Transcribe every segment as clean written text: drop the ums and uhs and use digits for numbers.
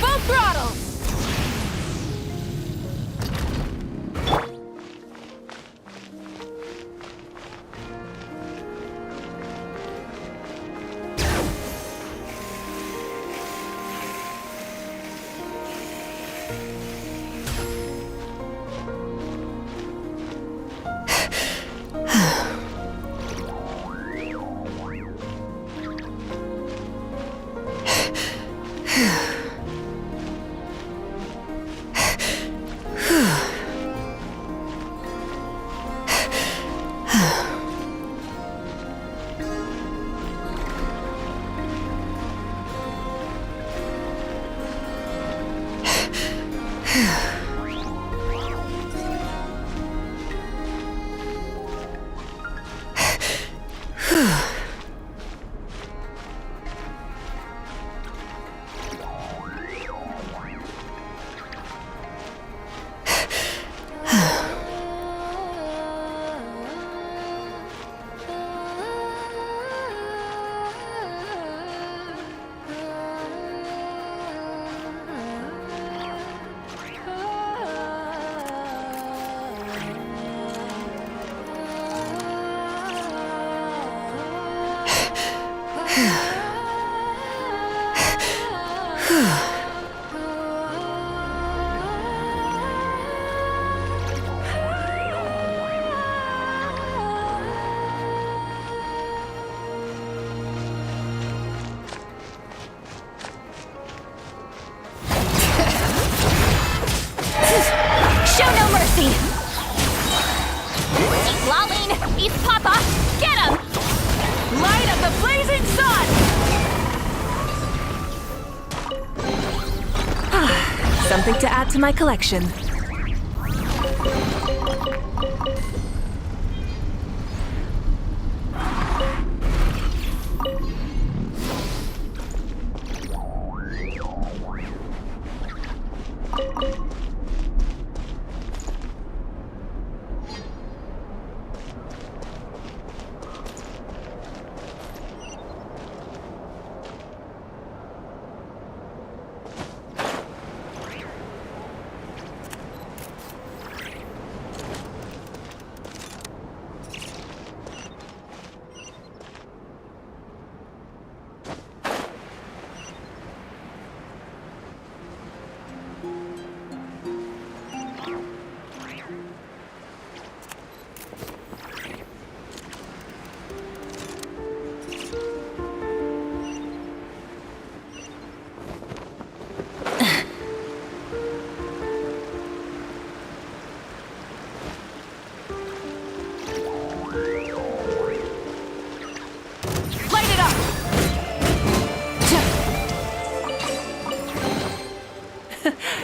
Full throttle! Show no mercy! East Lolene! East Papa! Get him! Light of the blazing sun! Something to add to my collection.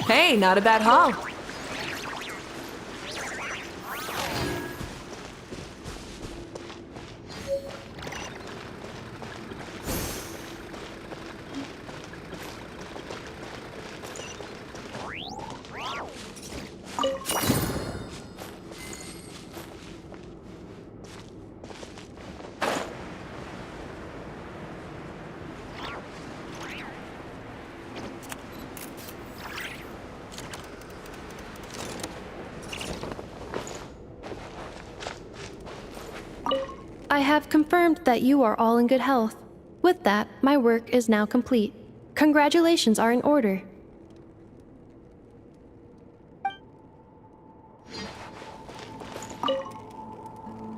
Hey, not a bad haul. I have confirmed that you are all in good health. With that, my work is now complete. Congratulations are in order.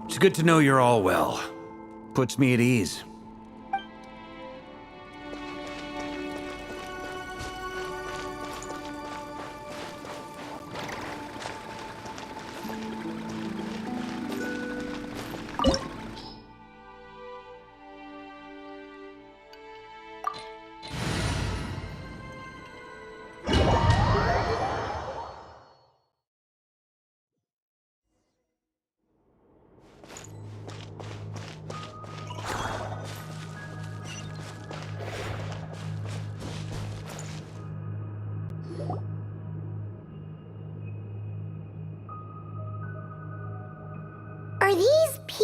It's good to know you're all well. Puts me at ease.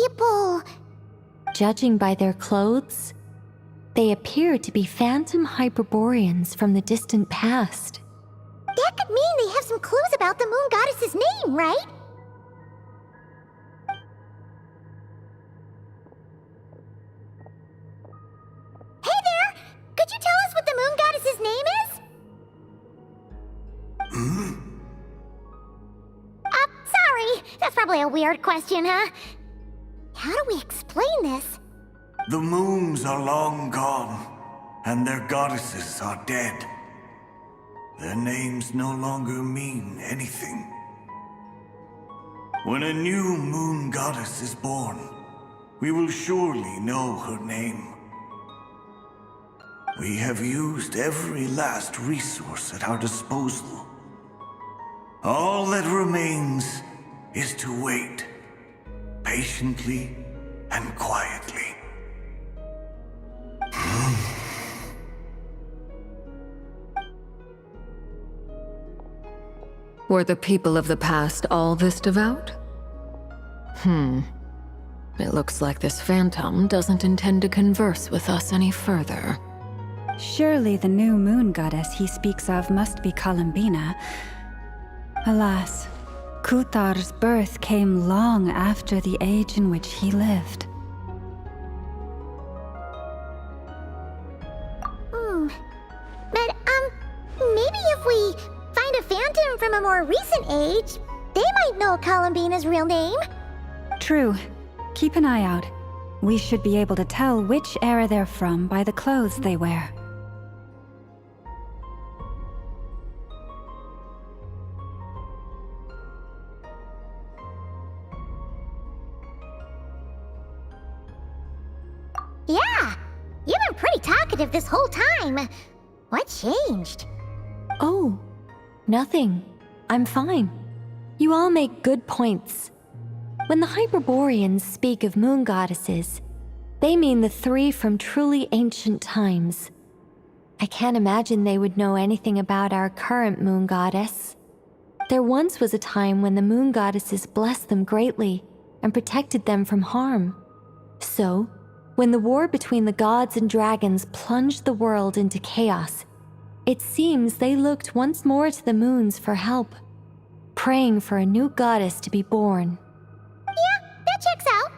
people... Judging by their clothes, they appear to be phantom Hyperboreans from the distant past. That could mean they have some clues about the moon goddess's name, right? Hey there! Could you tell us what the moon goddess's name is? Sorry. That's probably a weird question, huh? How do we explain this? The moons are long gone, and their goddesses are dead. Their names no longer mean anything. When a new moon goddess is born, we will surely know her name. We have used every last resource at our disposal. All that remains is to wait, patiently and quietly. Were the people of the past all this devout? It looks like this phantom doesn't intend to converse with us any further. Surely the new moon goddess he speaks of must be Columbina. Alas, Kuthar's birth came long after the age in which he lived. But, maybe if we find a phantom from a more recent age, they might know Columbina's real name. True. Keep an eye out. We should be able to tell which era they're from by the clothes they wear. Yeah, you've been pretty talkative this whole time. What changed? Oh, nothing. I'm fine. You all make good points. When the Hyperboreans speak of moon goddesses, they mean the three from truly ancient times. I can't imagine they would know anything about our current moon goddess. There once was a time when the moon goddesses blessed them greatly and protected them from harm. So, when the war between the gods and dragons plunged the world into chaos, it seems they looked once more to the moons for help, praying for a new goddess to be born. Yeah, that checks out.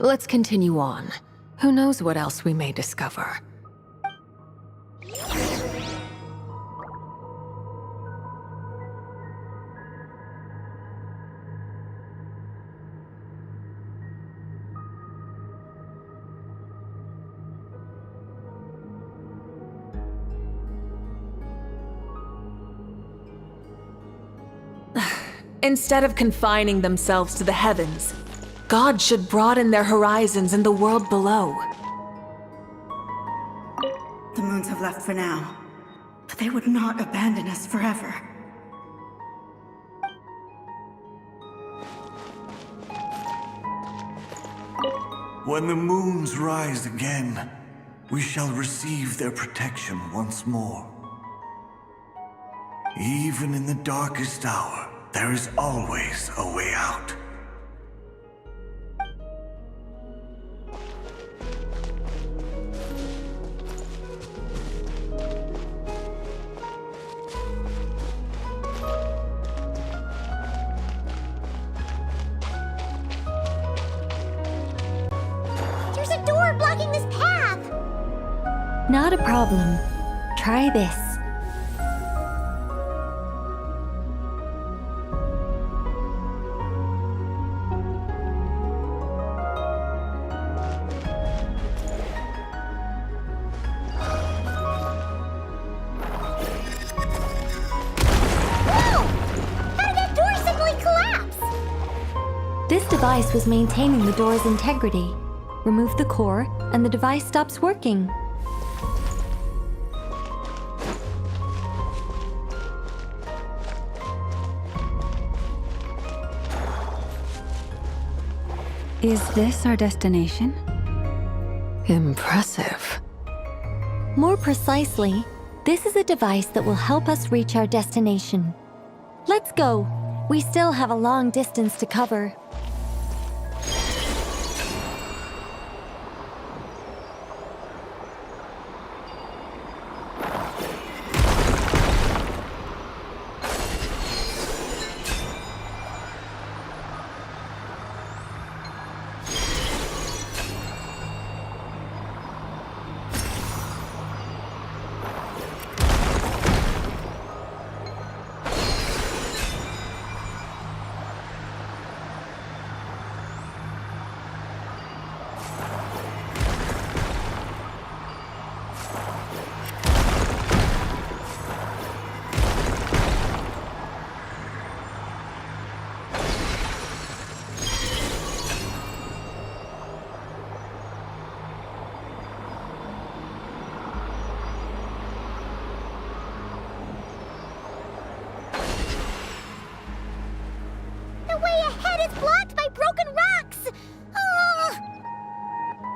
Let's continue on. Who knows what else we may discover? Instead of confining themselves to the heavens, God should broaden their horizons in the world below. The moons have left for now, but they would not abandon us forever. When the moons rise again, we shall receive their protection once more. Even in the darkest hour, there is always a way out. There's a door blocking this path. Not a problem. Try this. This device was maintaining the door's integrity. Remove the core, and the device stops working. Is this our destination? Impressive. More precisely, this is a device that will help us reach our destination. Let's go. We still have a long distance to cover.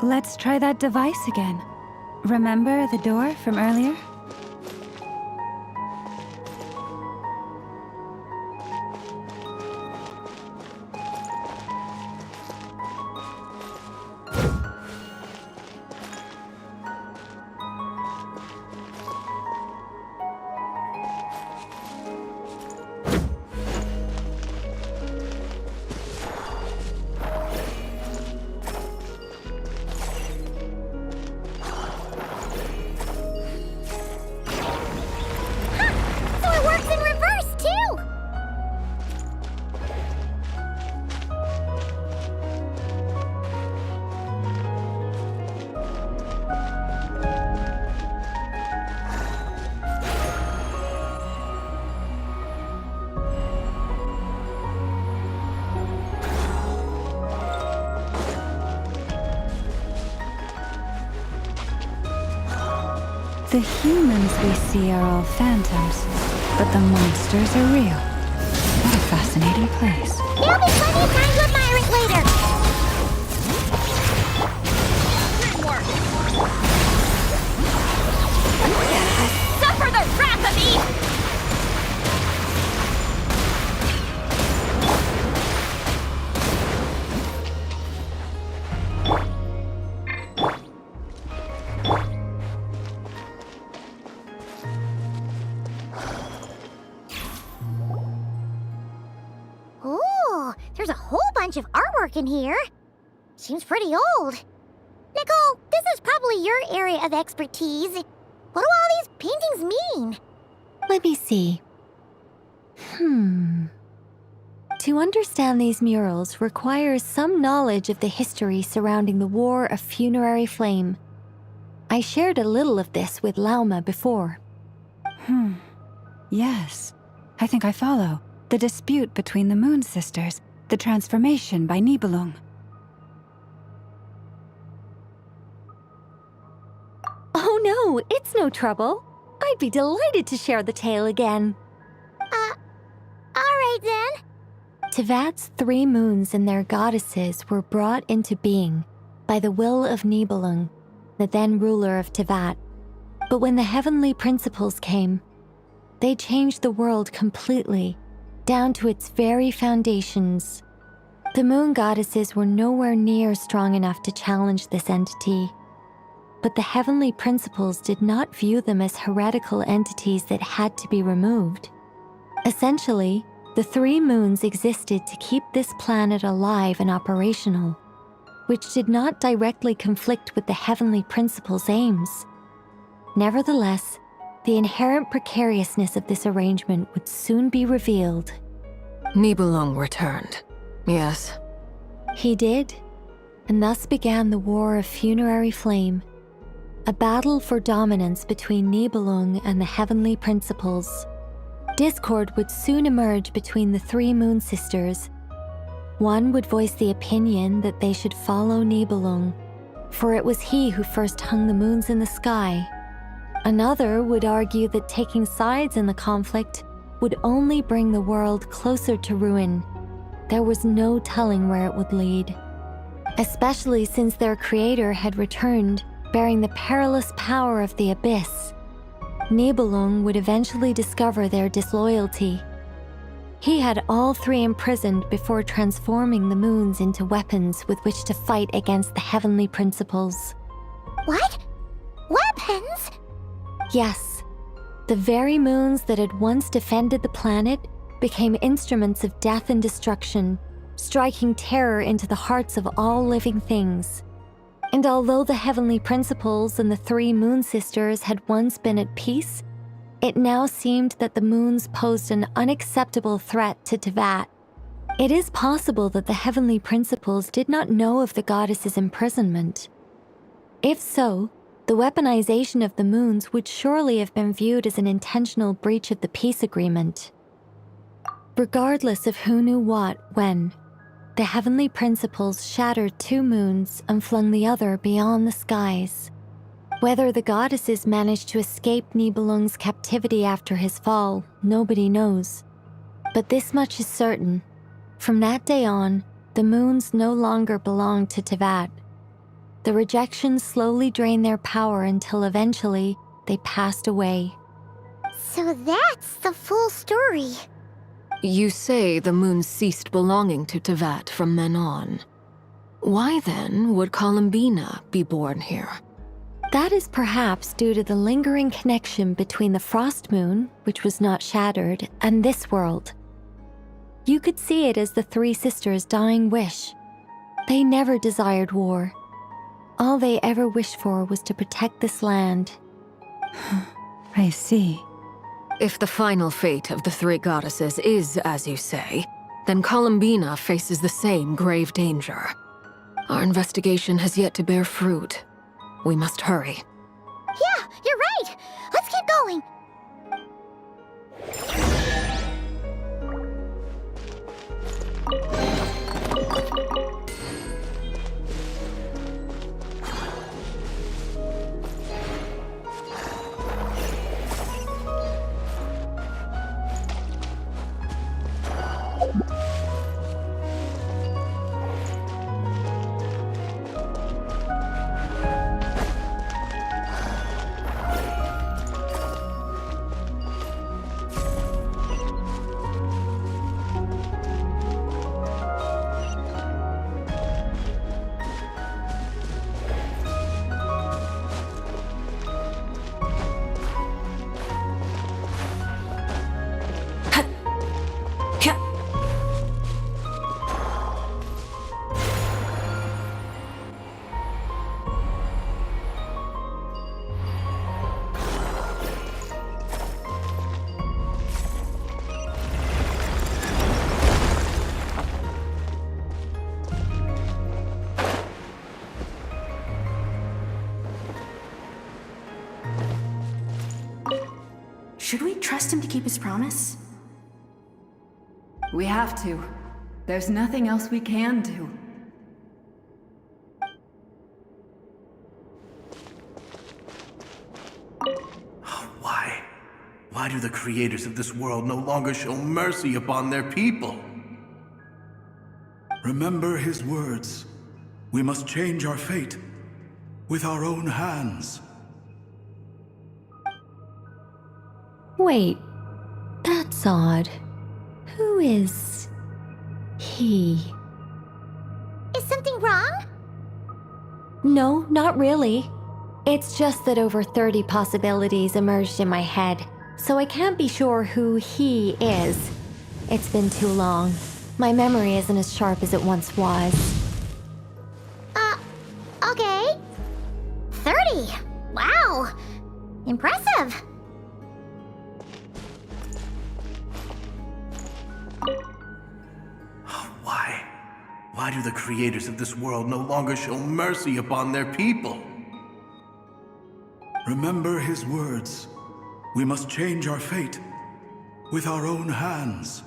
Let's try that device again. Remember the door from earlier? So it works in reverse, too! The humans we see are all phantoms, but the monsters are real. What a fascinating place. There'll be plenty of time to admire it later! Suffer the wrath of Eve! Ooh, there's a whole bunch of artwork in here. Seems pretty old. Nicole, this is probably your area of expertise. What do all these paintings mean? Let me see. To understand these murals requires some knowledge of the history surrounding the War of Funerary Flame. I shared a little of this with Lauma before. Yes, I think I follow. The dispute between the Moon Sisters, the transformation by Nibelung. Oh no, it's no trouble. I'd be delighted to share the tale again. Alright then. Tevat's 3 moons and their goddesses were brought into being by the will of Nibelung, the then ruler of Tevat. But when the heavenly principles came, they changed the world completely, down to its very foundations. The moon goddesses were nowhere near strong enough to challenge this entity. But the heavenly principles did not view them as heretical entities that had to be removed. Essentially, the 3 moons existed to keep this planet alive and operational, which did not directly conflict with the heavenly principles' aims. Nevertheless, the inherent precariousness of this arrangement would soon be revealed. Nibelung returned. Yes. He did, and thus began the War of Funerary Flame, a battle for dominance between Nibelung and the heavenly principles. Discord would soon emerge between the 3 moon sisters. One would voice the opinion that they should follow Nibelung, for it was he who first hung the moons in the sky. Another would argue that taking sides in the conflict would only bring the world closer to ruin. There was no telling where it would lead, especially since their creator had returned, bearing the perilous power of the abyss. Nibelung would eventually discover their disloyalty. He had all 3 imprisoned before transforming the moons into weapons with which to fight against the heavenly principles. What? Weapons? Yes, the very moons that had once defended the planet became instruments of death and destruction, striking terror into the hearts of all living things. And although the heavenly principles and the 3 moon sisters had once been at peace, it now seemed that the moons posed an unacceptable threat to Tevat. It is possible that the heavenly principles did not know of the goddess's imprisonment. If so, the weaponization of the moons would surely have been viewed as an intentional breach of the peace agreement. Regardless of who knew what, when, the heavenly principles shattered 2 moons and flung the other beyond the skies. Whether the goddesses managed to escape Nibelung's captivity after his fall, nobody knows. But this much is certain. From that day on, the moons no longer belonged to Tevat. The rejection slowly drained their power until eventually they passed away. So that's the full story. You say the moon ceased belonging to Tevat from then on. Why then would Columbina be born here? That is perhaps due to the lingering connection between the frost moon, which was not shattered, and this world. You could see it as the three sisters' dying wish. They never desired war. All they ever wished for was to protect this land. I see. If the final fate of the three goddesses is as you say, then Columbina faces the same grave danger. Our investigation has yet to bear fruit. We must hurry. Yeah, you're right. Let's keep going. Should we trust him to keep his promise? We have to. There's nothing else we can do. Why? Why do the creators of this world no longer show mercy upon their people? Remember his words. We must change our fate with our own hands. Wait, that's odd. Who is he? Is something wrong? No, not really. It's just that over 30 possibilities emerged in my head, so I can't be sure who he is. It's been too long. My memory isn't as sharp as it once was. Okay. 30. Wow. Impressive. Why? Why do the creators of this world no longer show mercy upon their people? Remember his words. We must change our fate with our own hands.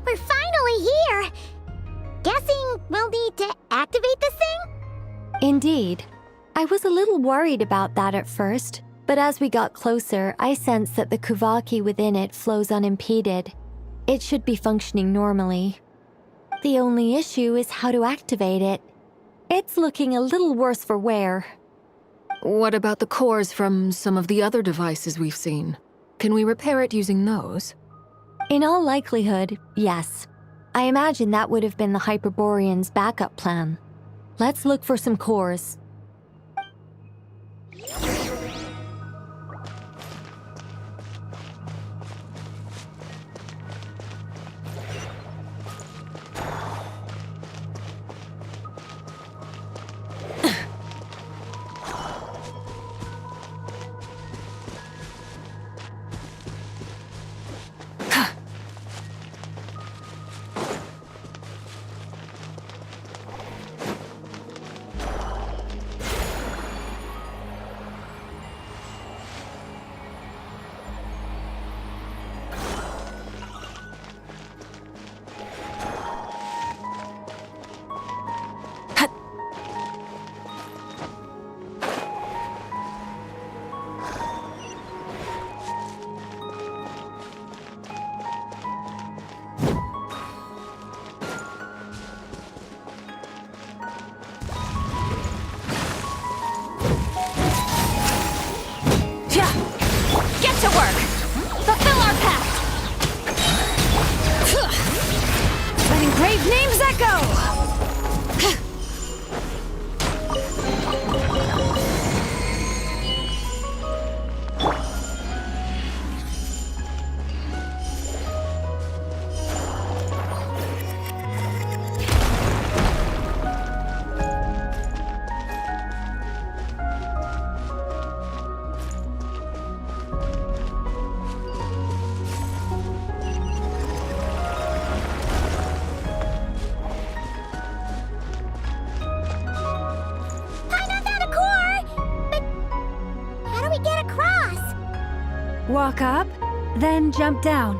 We're finally here. Guessing we'll need to activate this thing? Indeed. I was a little worried about that at first, but as we got closer, I sensed that the Kuvaki within it flows unimpeded. It should be functioning normally. The only issue is how to activate it. It's looking a little worse for wear. What about the cores from some of the other devices we've seen? Can we repair it using those? In all likelihood, yes. I imagine that would have been the Hyperborean's backup plan. Let's look for some cores. Walk up, then jump down.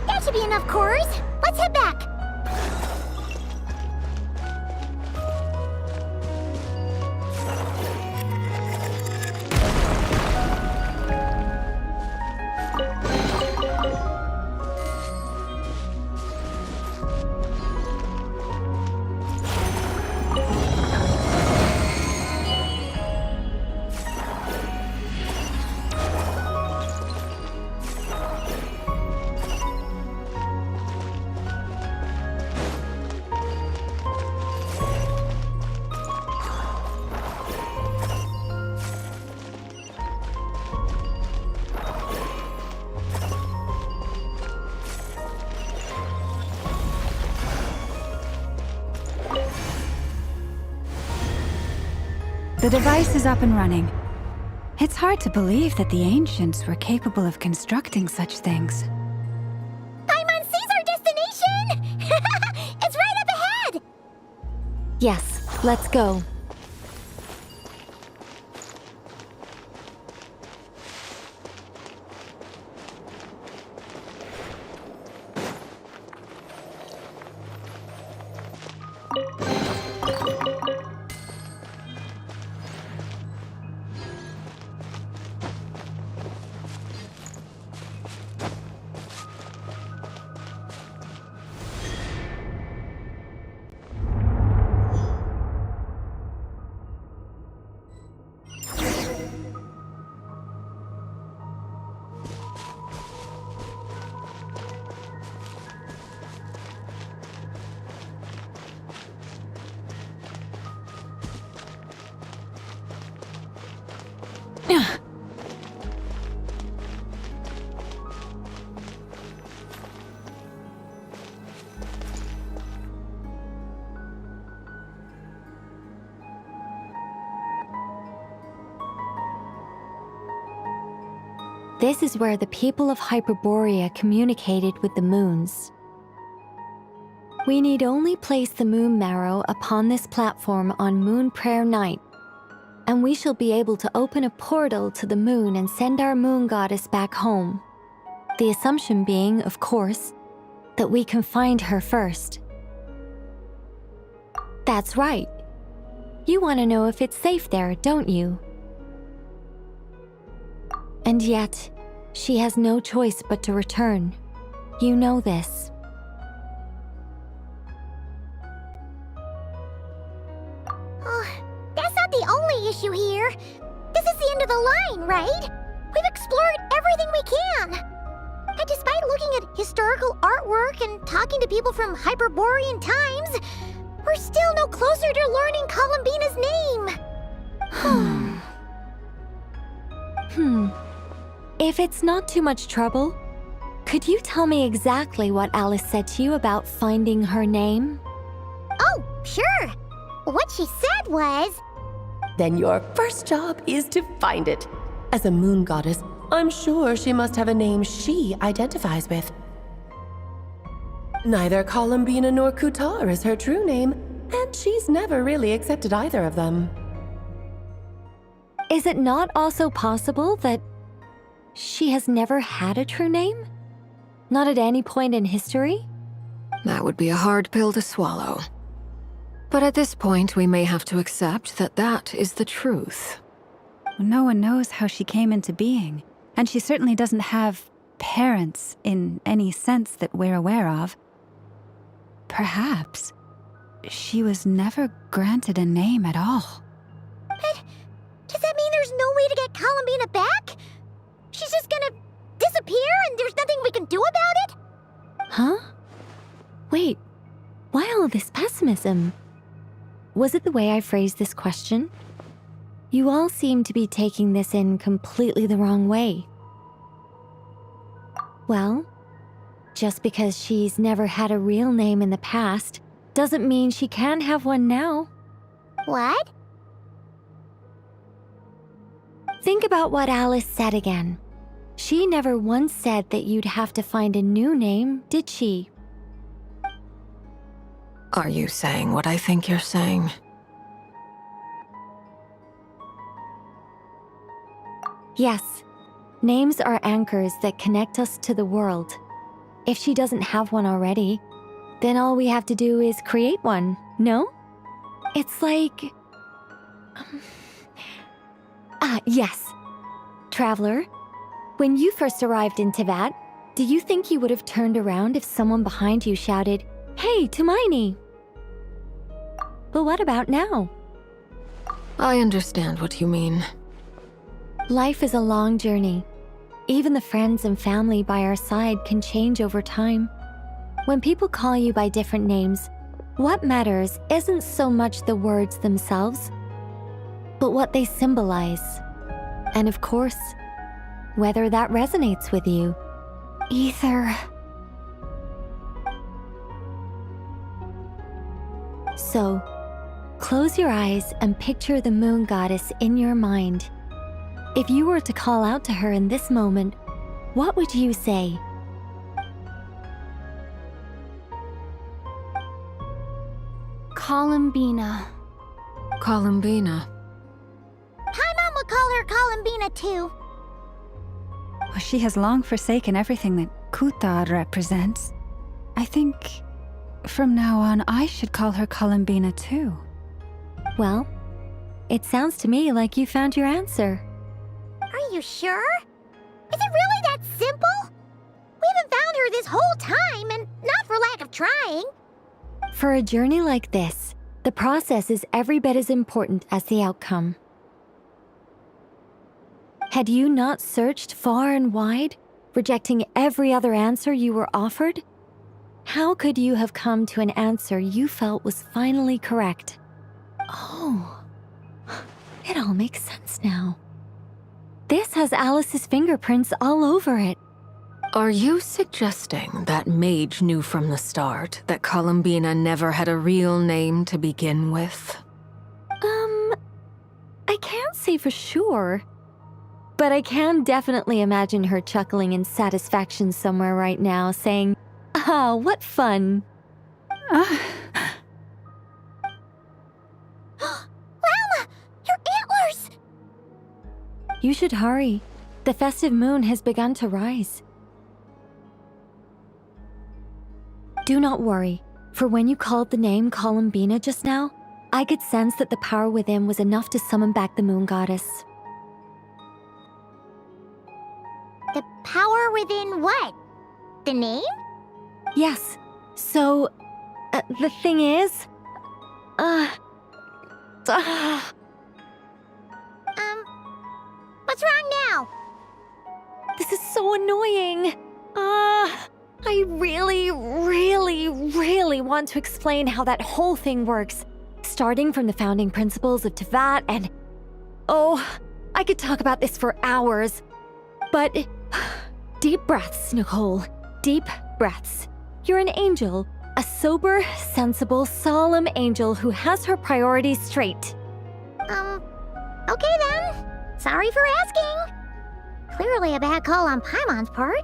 That should be enough cores. Let's head back. The device is up and running. It's hard to believe that the ancients were capable of constructing such things. Paimon sees our destination! It's right up ahead! Yes, let's go. This is where the people of Hyperborea communicated with the moons. We need only place the moon marrow upon this platform on Moon Prayer Night, and we shall be able to open a portal to the moon and send our moon goddess back home. The assumption being, of course, that we can find her first. That's right. You want to know if it's safe there, don't you? And yet, she has no choice but to return. You know this. Oh, that's not the only issue here. This is the end of the line, right? We've explored everything we can. And despite looking at historical artwork and talking to people from Hyperborean times, we're still no closer to learning Columbina's name. If it's not too much trouble, could you tell me exactly what Alice said to you about finding her name? Oh, sure. What she said was... Then your first job is to find it. As a moon goddess, I'm sure she must have a name she identifies with. Neither Columbina nor Kutar is her true name, and she's never really accepted either of them. Is it not also possible that she has never had a true name? Not at any point in history? That would be a hard pill to swallow. But at this point, we may have to accept that that is the truth. No one knows how she came into being, and she certainly doesn't have parents in any sense that we're aware of. Perhaps she was never granted a name at all. But does that mean there's no way to get Columbina back? She's just gonna disappear and there's nothing we can do about it? Huh? Wait, why all this pessimism? Was it the way I phrased this question? You all seem to be taking this in completely the wrong way. Well, just because she's never had a real name in the past doesn't mean she can't have one now. What? Think about what Alice said again. She never once said that you'd have to find a new name, did she? Are you saying what I think you're saying? Yes. Names are anchors that connect us to the world. If she doesn't have one already, then all we have to do is create one, no? It's like... yes. Traveler, when you first arrived in Teyvat, do you think you would have turned around if someone behind you shouted, "Hey, Tumaini"? But what about now? I understand what you mean. Life is a long journey. Even the friends and family by our side can change over time. When people call you by different names, what matters isn't so much the words themselves, but what they symbolize. And of course, whether that resonates with you. Ether. So, Close your eyes and picture the moon goddess in your mind. If you were to call out to her in this moment, what would you say? Columbina. Columbina. Paimon would call her Columbina too. Well, she has long forsaken everything that Kuthar represents. I think from now on I should call her Columbina too. Well, it sounds to me like you found your answer. Are you sure? Is it really that simple? We haven't found her this whole time, and not for lack of trying. For a journey like this, the process is every bit as important as the outcome. Had you not searched far and wide, rejecting every other answer you were offered? How could you have come to an answer you felt was finally correct? Oh, it all makes sense now. This has Alice's fingerprints all over it. Are you suggesting that mage knew from the start that Columbina never had a real name to begin with? I can't say for sure. But I can definitely imagine her chuckling in satisfaction somewhere right now, saying, "Ah, what fun." Llama! Your antlers! You should hurry. The festive moon has begun to rise. Do not worry, for when you called the name Columbina just now, I could sense that the power within was enough to summon back the moon goddess. The power within what? The name? Yes, so, the thing is... What's wrong now? This is so annoying. I really want to explain how that whole thing works. Starting from the founding principles of Tevat and... Oh, I could talk about this for hours. But... Deep breaths, Nicole. Deep breaths. You're an angel. A sober, sensible, solemn angel who has her priorities straight. Okay then. Sorry for asking. Clearly a bad call on Paimon's part.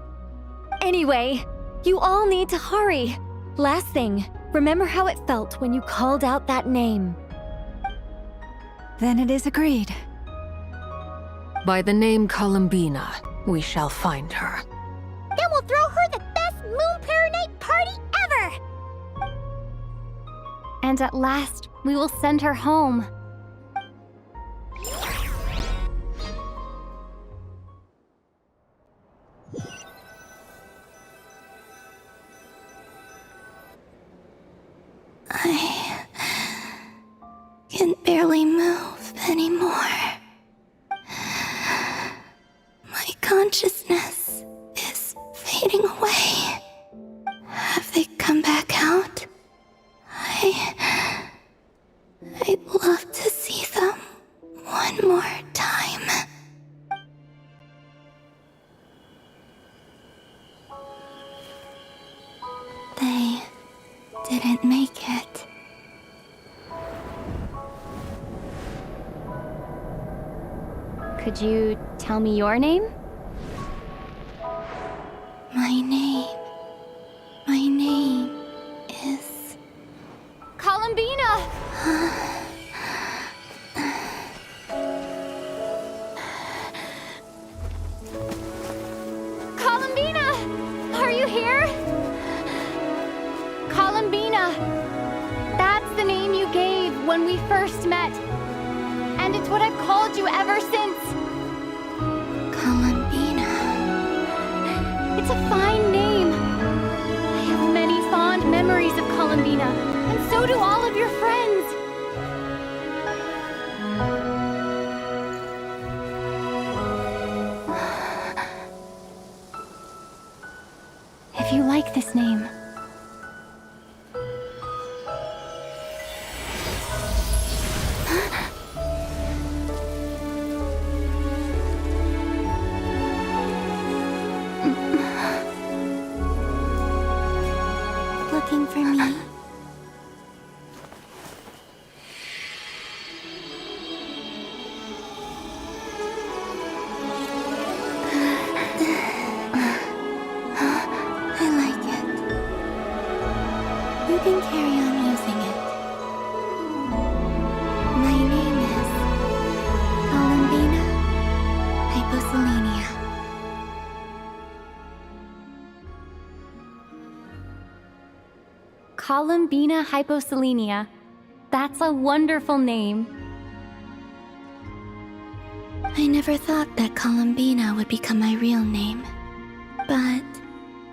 Anyway, you all need to hurry. Last thing, remember how it felt when you called out that name. Then it is agreed. By the name Columbina, we shall find her. Then we'll throw her the best Moon Paranite party ever! And at last, we will send her home. I can barely move anymore. My consciousness is fading away. Have they come back out? I'd love to see them one more time. They didn't make it. Could you tell me your name? My name is... Columbina! Columbina! Are you here? Columbina! That's the name you gave when we first met. And it's what I've called you ever since. Columbina. It's a fine name. I have many fond memories of Columbina, and so do all of your friends. If you like this name, looking for me? Columbina hyposelenia. That's a wonderful name. I never thought that Columbina would become my real name. But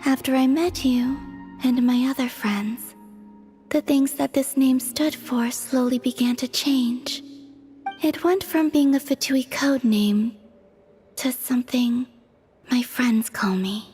after I met you and my other friends, the things that this name stood for slowly began to change. It went from being a Fatui code name to something my friends call me.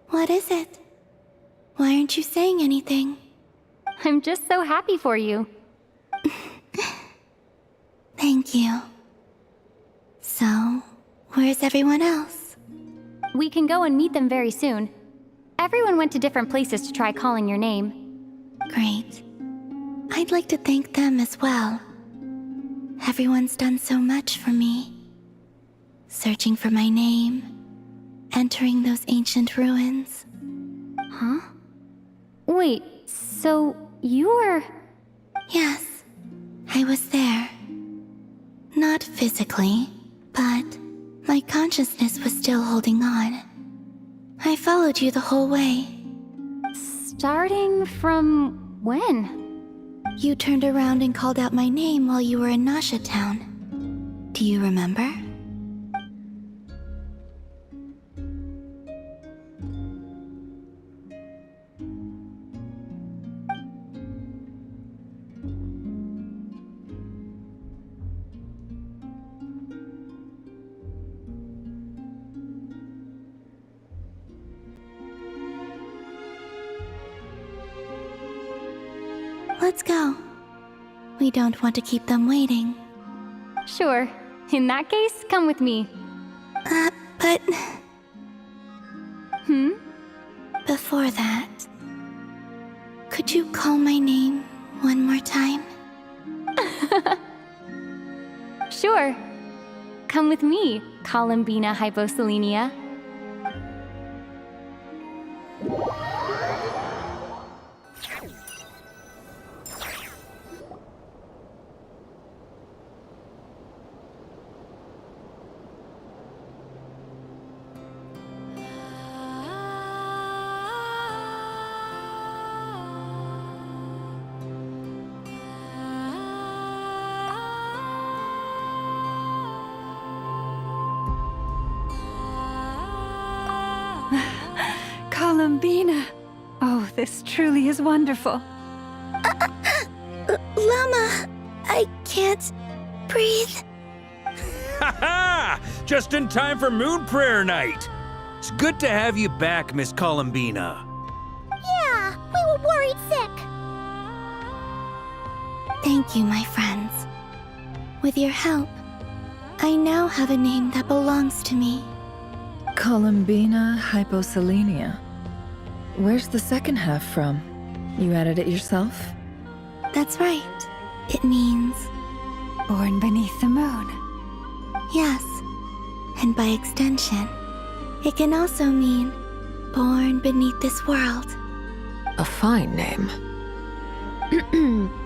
What is it? Why aren't you saying anything? I'm just so happy for you. Thank you. So, where's everyone else? We can go and meet them very soon. Everyone went to different places to try calling your name. Great. I'd like to thank them as well. Everyone's done so much for me. Searching for my name, entering those ancient ruins. Huh? Wait, so you were... Yes, I was there. Not physically, but my consciousness was still holding on. I followed you the whole way. Starting from when? You turned around and called out my name while you were in Nasha Town. Do you remember? Let's go. We don't want to keep them waiting. Sure. In that case, come with me. But... Hmm? Before that, could you call my name one more time? Sure. Come with me, Columbina hyposelenia. Columbina! Oh, this truly is wonderful. Llama, I can't breathe. Ha ha! Just in time for Moon Prayer Night! It's good to have you back, Miss Columbina. Yeah, we were worried sick. Thank you, my friends. With your help, I now have a name that belongs to me. Columbina hyposelenia. Where's the second half from? You added it yourself? That's right. It means... Born beneath the moon. Yes. And by extension, it can also mean born beneath this world. A fine name.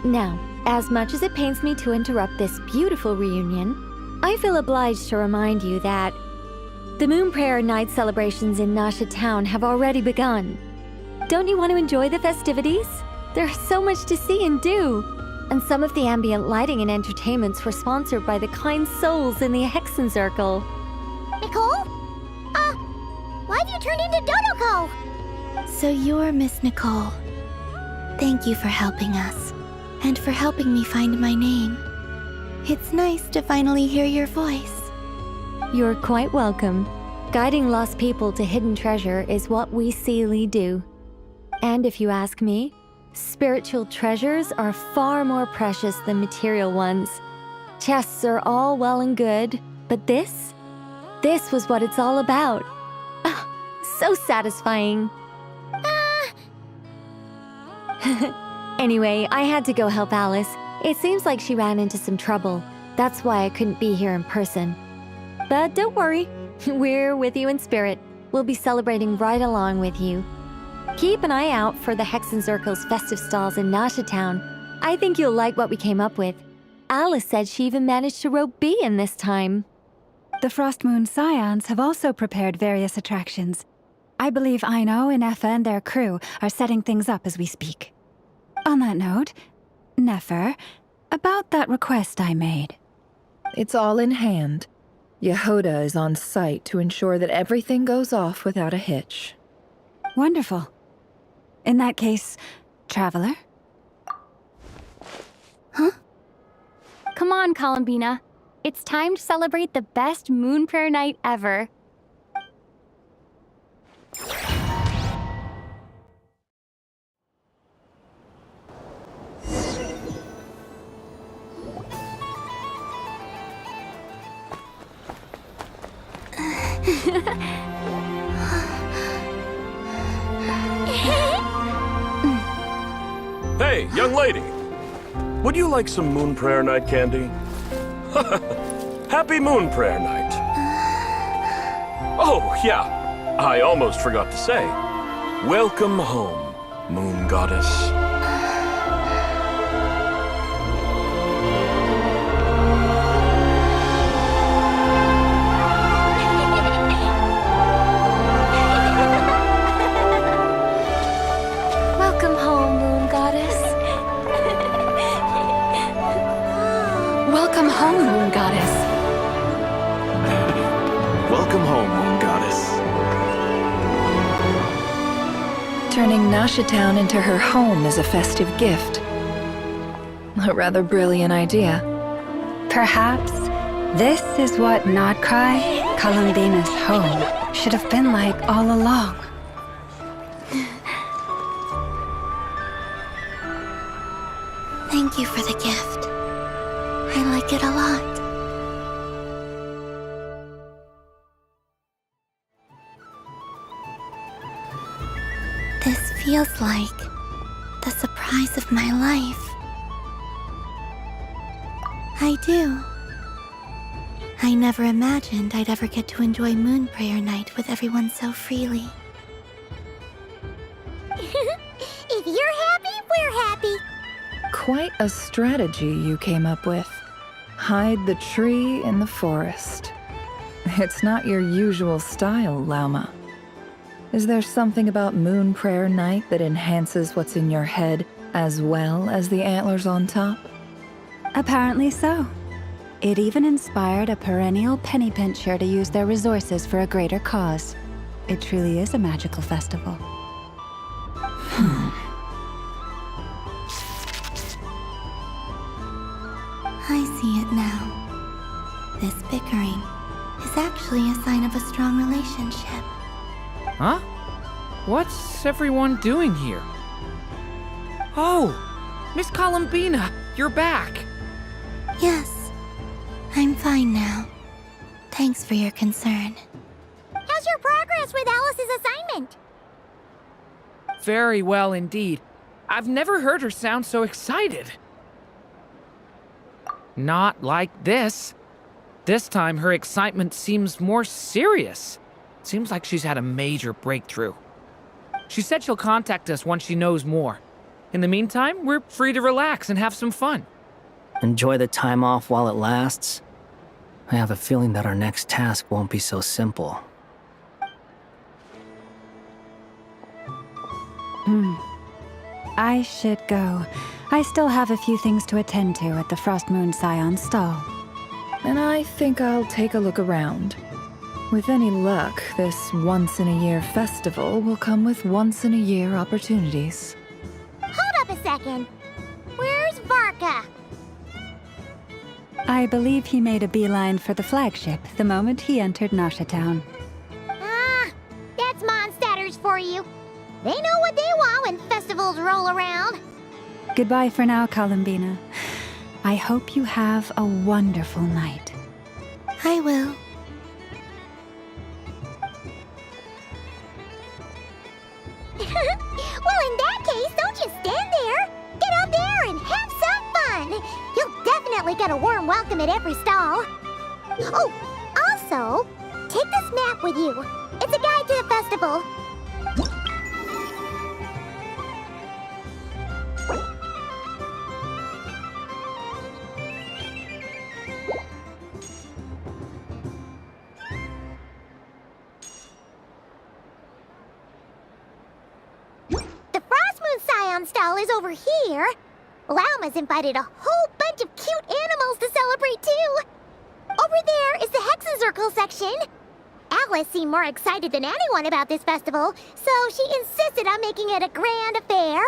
Now, as much as it pains me to interrupt this beautiful reunion, I feel obliged to remind you that the Moon Prayer Night celebrations in Nasha Town have already begun. Don't you want to enjoy the festivities? There's so much to see and do. And some of the ambient lighting and entertainments were sponsored by the kind souls in the Hexen Circle. Nicole? Why have you turned into Dodoko? So you're Miss Nicole. Thank you for helping us, and for helping me find my name. It's nice to finally hear your voice. You're quite welcome. Guiding lost people to hidden treasure is what we Seelie do. And if you ask me, spiritual treasures are far more precious than material ones. Chests are all well and good, but this was what it's all about. So satisfying. Anyway, I had to go help Alice. It seems like she ran into some trouble. That's why I couldn't be here in person. But don't worry, we're with you in spirit. We'll be celebrating right along with you. Keep an eye out for the Hexenzirkel's festive stalls in Nasha Town. I think you'll like what we came up with. Alice said she even managed to rope B in this time. The Frost Moon Scions have also prepared various attractions. I believe Aino, Ineffa, and their crew are setting things up as we speak. On that note, Nefer, about that request I made. It's all in hand. Yehoda is on site to ensure that everything goes off without a hitch. Wonderful. In that case, Traveler? Huh? Come on, Columbina. It's time to celebrate the best moon prayer night ever. Hey, young lady! Would you like some Moon Prayer Night candy? Happy Moon Prayer Night! Oh, yeah, I almost forgot to say. Welcome home, Moon Goddess. Welcome home, Moon Goddess. Welcome home, Moon Goddess. Welcome home, Moon Goddess. Turning Nasha Town into her home is a festive gift. A rather brilliant idea. Perhaps this is what Nodcry, Columbina's home, should have been like all along. Thank you for the gift. I like it a lot. This feels like the surprise of my life. I do. I never imagined I'd ever get to enjoy Moon Prayer Night with everyone so freely. If you're happy, we're happy. Quite a strategy you came up with. Hide the tree in the forest. It's not your usual style, Lauma. Is there something about Moon Prayer Night that enhances what's in your head as well as the antlers on top? Apparently so. It even inspired a perennial penny pincher to use their resources for a greater cause. It truly is a magical festival. I see it now. This bickering is actually a sign of a strong relationship. Huh? What's everyone doing here? Oh! Miss Columbina, you're back! Yes, I'm fine now. Thanks for your concern. How's your progress with Alice's assignment? Very well indeed. I've never heard her sound so excited. Not like this. This time her excitement seems more serious. Seems like she's had a major breakthrough. She said she'll contact us once she knows more. In the meantime, we're free to relax and have some fun. Enjoy the time off while it lasts. I have a feeling that our next task won't be so simple. I should go. I still have a few things to attend to at the Frost Moon Scion stall. And I think I'll take a look around. With any luck, this once-in-a-year festival will come with once-in-a-year opportunities. Hold up a second. Where's Varka? I believe he made a beeline for the flagship the moment he entered Nasha Town. Ah, that's Mondstadters for you. They know what they want when festivals roll around. Goodbye for now, Columbina. I hope you have a wonderful night. I will. Well, in that case, don't just stand there. Get out there and have some fun. You'll definitely get a warm welcome at every stall. Oh, also, take this map with you. It's a guide to the festival. The Frost Moon Scion stall is over here. Lauma's invited a whole bunch of cute animals to celebrate too. Over there is the Hexen Circle section. Alice seemed more excited than anyone about this festival, so she insisted on making it a grand affair.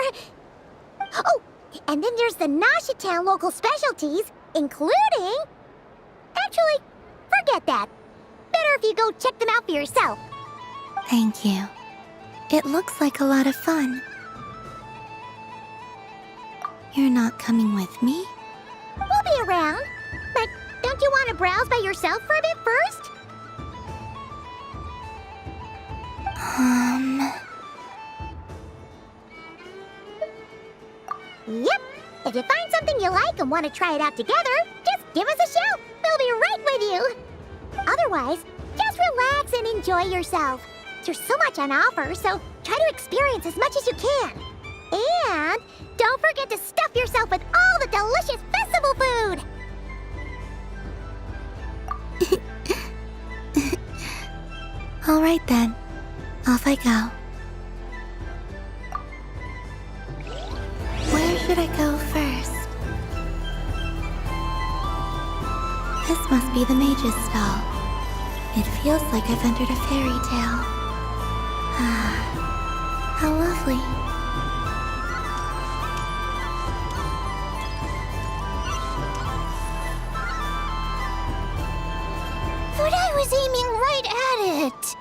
Oh, and then there's the Nashitown local specialties, including... Actually, forget that. Better if you go check them out for yourself. Thank you. It looks like a lot of fun. You're not coming with me? We'll be around. But don't you want to browse by yourself for a bit first? Yep. If you find something you like and want to try it out together, just give us a shout. We'll be right with you. Otherwise, just relax and enjoy yourself. There's so much on offer, so try to experience as much as you can. And don't forget to stuff yourself with all the delicious festival food. All right then. Off I go. Where should I go first? This must be the mage's stall. It feels like I've entered a fairy tale. Ah, how lovely. But I was aiming right at it.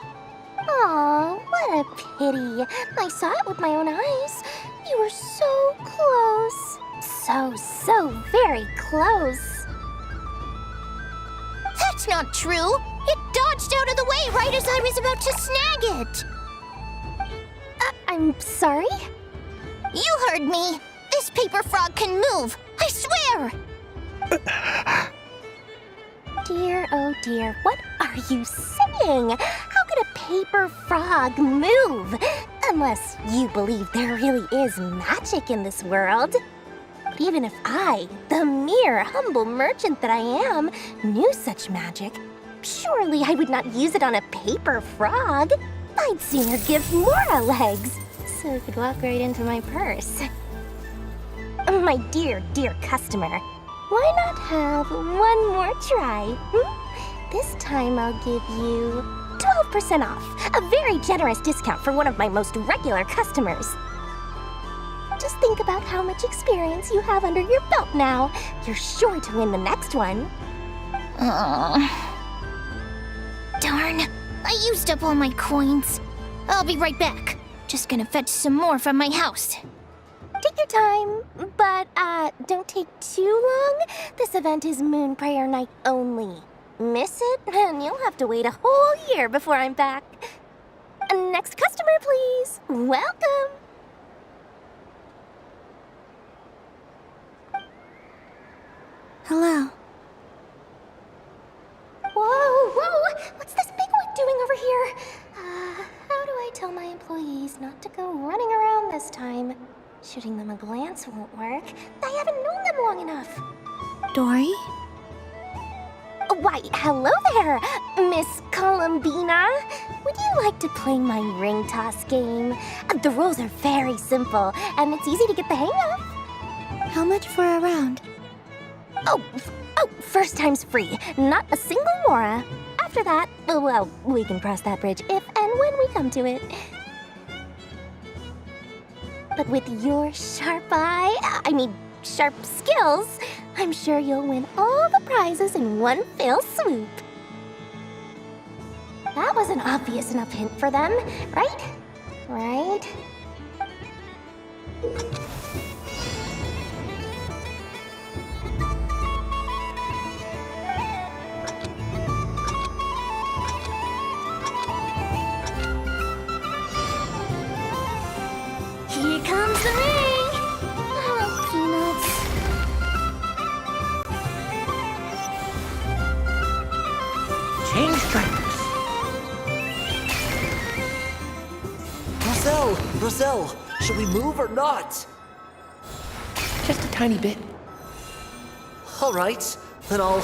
Aw, what a pity. I saw it with my own eyes. You were so close. So very close. That's not true. It dodged out of the way right as I was about to snag it. I'm sorry? You heard me. This paper frog can move. I swear. Dear, oh dear, what are you saying? How could a paper frog move? Unless you believe there really is magic in this world. But even if I, the mere humble merchant that I am, knew such magic, surely I would not use it on a paper frog. I'd sooner give Mora legs, so it could walk right into my purse. My dear, dear customer, why not have one more try? This time I'll give you 12% off, a very generous discount for one of my most regular customers. Just think about how much experience you have under your belt now. You're sure to win the next one. Darn, I used up all my coins. I'll be right back. Just gonna fetch some more from my house. Take your time, but don't take too long. This event is Moon Prayer Night only. Miss it, and you'll have to wait a whole year before I'm back. Next customer, please. Welcome. Hello. Whoa! What's this big one doing over here? How do I tell my employees not to go running around this time? Shooting them a glance won't work. I haven't known them long enough. Dory? Why, hello there, Miss Columbina. Would you like to play my ring toss game? The rules are very simple, and it's easy to get the hang of. How much for a round? Oh, first time's free. Not a single mora. After that, well, we can cross that bridge if and when we come to it. But with your sharp sharp skills, I'm sure you'll win all the prizes in one fell swoop. That was an obvious enough hint for them, right? Right? Here comes the ring! Oh, peanuts. Change tracks. Roselle, should we move or not? Just a tiny bit. All right, then I'll...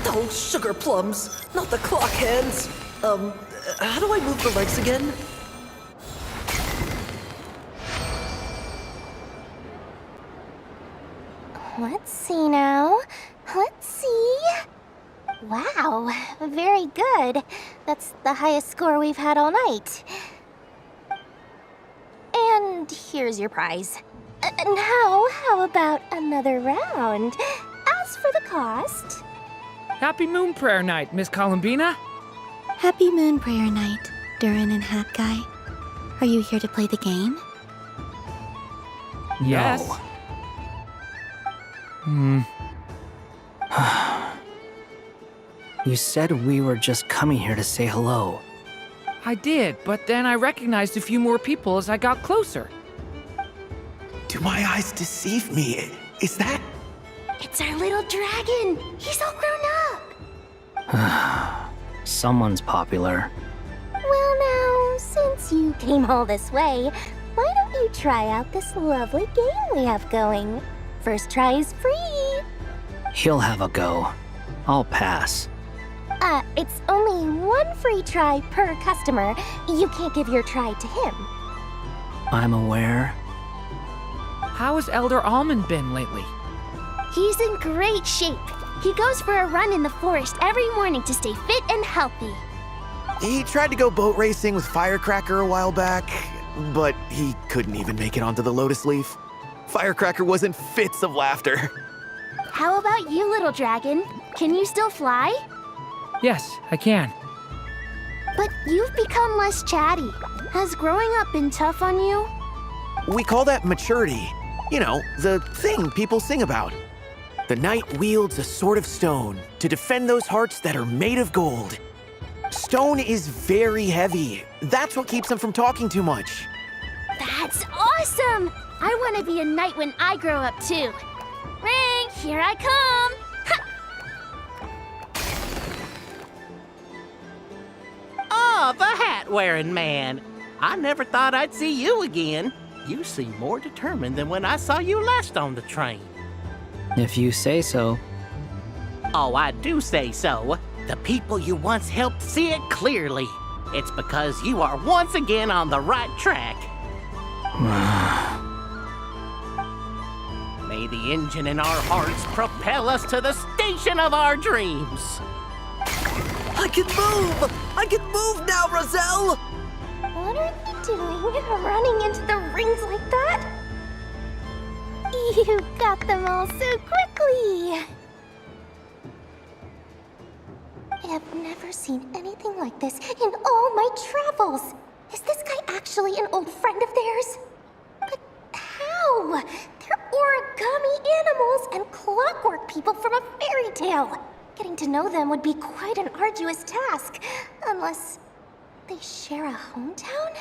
Oh, sugar plums, not the clock hands. How do I move the legs again? Let's see now. Let's see. Wow, very good. That's the highest score we've had all night. And here's your prize. Now, how about another round? As for the cost... Happy Moon Prayer Night, Miss Columbina. Happy Moon Prayer Night, Durin and Hat Guy. Are you here to play the game? Yes. You said we were just coming here to say hello. I did, but then I recognized a few more people as I got closer. Do my eyes deceive me? Is that... It's our little dragon! He's all grown up! Someone's popular. Well now, since you came all this way, why don't you try out this lovely game we have going? First try is free! He'll have a go. I'll pass. It's only one free try per customer. You can't give your try to him. I'm aware. How has Elder Almond been lately? He's in great shape. He goes for a run in the forest every morning to stay fit and healthy. He tried to go boat racing with Firecracker a while back, but he couldn't even make it onto the Lotus Leaf. Firecracker was in fits of laughter. How about you, little dragon? Can you still fly? Yes, I can. But you've become less chatty. Has growing up been tough on you? We call that maturity. You know, the thing people sing about. The knight wields a sword of stone to defend those hearts that are made of gold. Stone is very heavy. That's what keeps him from talking too much. That's awesome! I want to be a knight when I grow up too. Ring, here I come! Oh, the hat-wearing man. I never thought I'd see you again. You seem more determined than when I saw you last on the train. If you say so. Oh, I do say so. The people you once helped see it clearly. It's because you are once again on the right track. May the engine in our hearts propel us to the station of our dreams. I can move! I can move now, Roselle! What are you doing, running into the rings like that? You got them all so quickly! I have never seen anything like this in all my travels! Is this guy actually an old friend of theirs? But how? They're origami animals and clockwork people from a fairy tale! Getting to know them would be quite an arduous task, unless they share a hometown?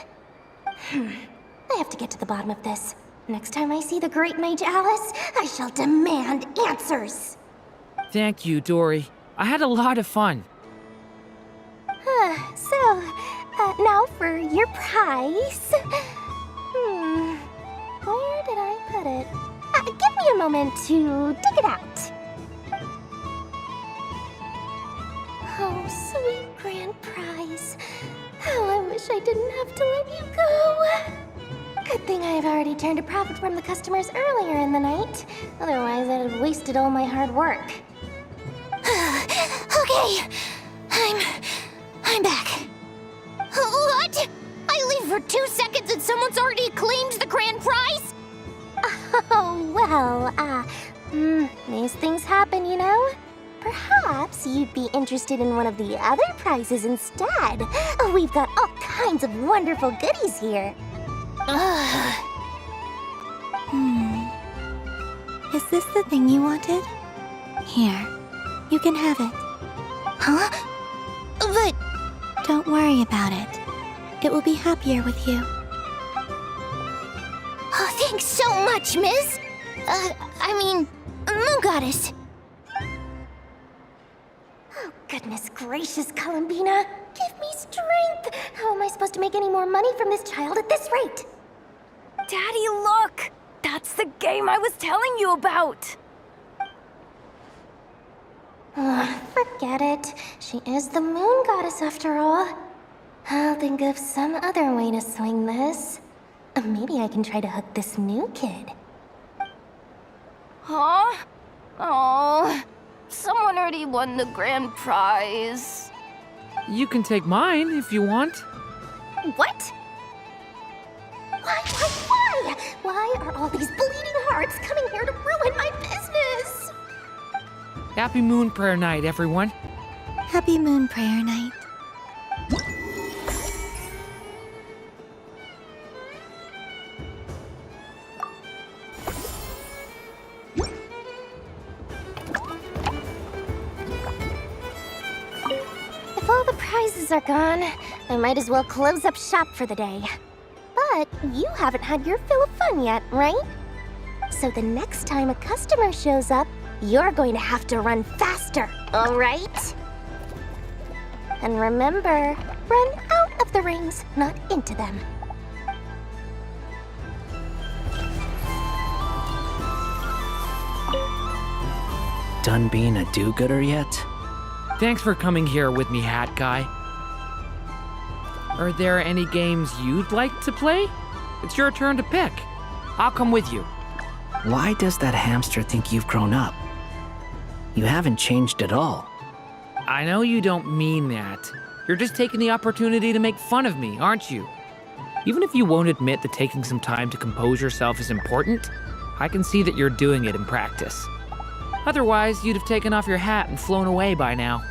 I have to get to the bottom of this. Next time I see the Great Mage Alice, I shall demand answers! Thank you, Dory. I had a lot of fun. Now for your prize. Where did I put it? Give me a moment to dig it out. Oh, sweet grand prize. How I wish I didn't have to let you go. Good thing I've already turned a profit from the customers earlier in the night. Otherwise, I'd have wasted all my hard work. Okay, I'm back. What? I leave for 2 seconds and someone's already claimed the grand prize? Oh, well, these things happen, you know? Perhaps you'd be interested in one of the other prizes instead. We've got all kinds of wonderful goodies here. Is this the thing you wanted? Here, you can have it. Huh? But... Don't worry about it. It will be happier with you. Oh, thanks so much, miss. Moon Goddess. Oh, goodness gracious, Columbina. Give me strength. How am I supposed to make any more money from this child at this rate? Daddy, look! That's the game I was telling you about! Forget it. She is the moon goddess after all. I'll think of some other way to swing this. Maybe I can try to hook this new kid. Huh? Oh, someone already won the grand prize. You can take mine if you want. What? Why? Why are all these bleeding hearts coming here to ruin my business? Happy Moon Prayer Night, everyone. Happy Moon Prayer Night. If all the prizes are gone, I might as well close up shop for the day. But you haven't had your fill of fun yet, right? So the next time a customer shows up, you're going to have to run faster, all right? And remember, run out of the rings, not into them. Done being a do-gooder yet? Thanks for coming here with me, Hat Guy. Are there any games you'd like to play? It's your turn to pick. I'll come with you. Why does that hamster think you've grown up? You haven't changed at all. I know you don't mean that. You're just taking the opportunity to make fun of me, aren't you? Even if you won't admit that taking some time to compose yourself is important, I can see that you're doing it in practice. Otherwise, you'd have taken off your hat and flown away by now.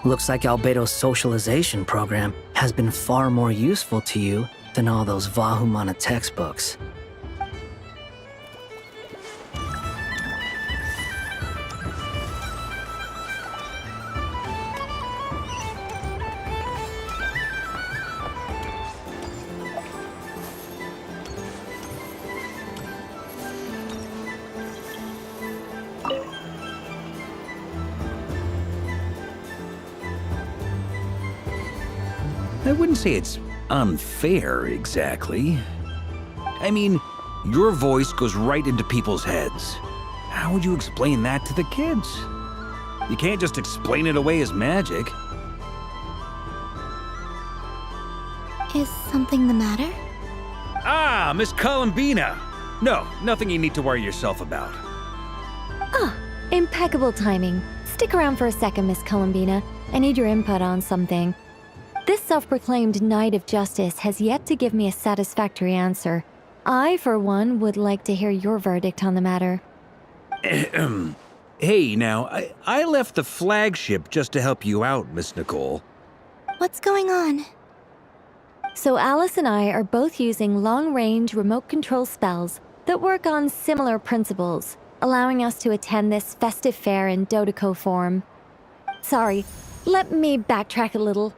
Looks like Albedo's socialization program has been far more useful to you than all those Vahumana textbooks. I wouldn't say it's unfair, exactly. I mean, your voice goes right into people's heads. How would you explain that to the kids? You can't just explain it away as magic. Is something the matter? Ah, Miss Columbina! No, nothing you need to worry yourself about. Ah, impeccable timing. Stick around for a second, Miss Columbina. I need your input on something. This self-proclaimed Knight of Justice has yet to give me a satisfactory answer. I, for one, would like to hear your verdict on the matter. Hey, now, I left the flagship just to help you out, Miss Nicole. What's going on? So Alice and I are both using long-range remote control spells that work on similar principles, allowing us to attend this festive fair in Dodeco form. Sorry, let me backtrack a little.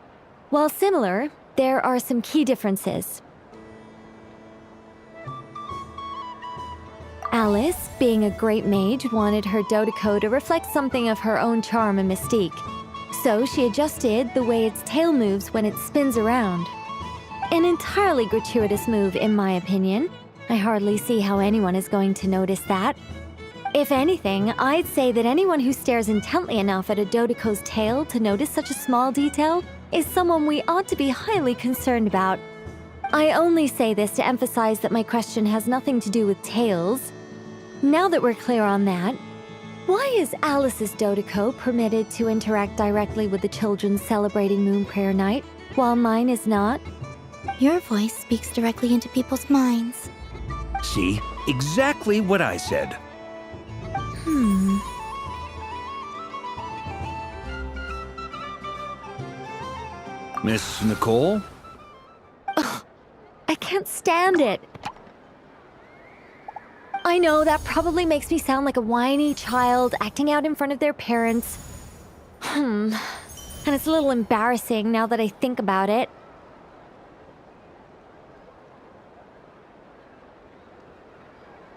While similar, there are some key differences. Alice, being a great mage, wanted her Dodeco to reflect something of her own charm and mystique. So she adjusted the way its tail moves when it spins around. An entirely gratuitous move, in my opinion. I hardly see how anyone is going to notice that. If anything, I'd say that anyone who stares intently enough at a Dodeco's tail to notice such a small detail is someone we ought to be highly concerned about. I only say this to emphasize that my question has nothing to do with tails. Now that we're clear on that, why is Alice's Dodeco permitted to interact directly with the children celebrating Moon Prayer Night, while mine is not? Your voice speaks directly into people's minds. See? Exactly what I said. Miss Nicole? Ugh, I can't stand it. I know that probably makes me sound like a whiny child acting out in front of their parents. And it's a little embarrassing now that I think about it.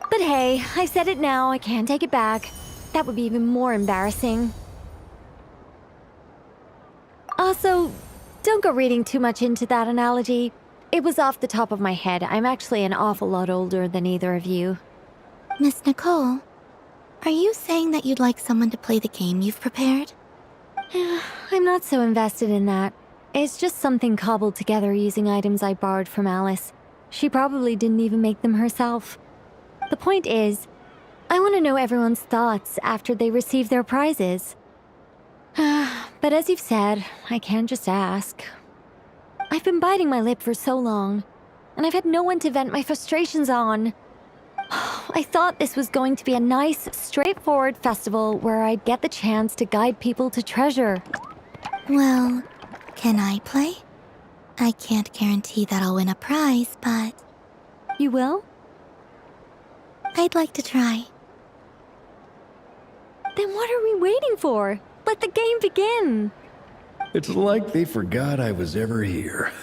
But hey, I said it now, I can't take it back. That would be even more embarrassing. Also, don't go reading too much into that analogy. It was off the top of my head. I'm actually an awful lot older than either of you. Miss Nicole, are you saying that you'd like someone to play the game you've prepared? I'm not so invested in that. It's just something cobbled together using items I borrowed from Alice. She probably didn't even make them herself. The point is, I want to know everyone's thoughts after they receive their prizes. But as you've said, I can't just ask. I've been biting my lip for so long, and I've had no one to vent my frustrations on. I thought this was going to be a nice, straightforward festival where I'd get the chance to guide people to treasure. Well, can I play? I can't guarantee that I'll win a prize, but... You will? I'd like to try. Then what are we waiting for? Let the game begin! It's like they forgot I was ever here.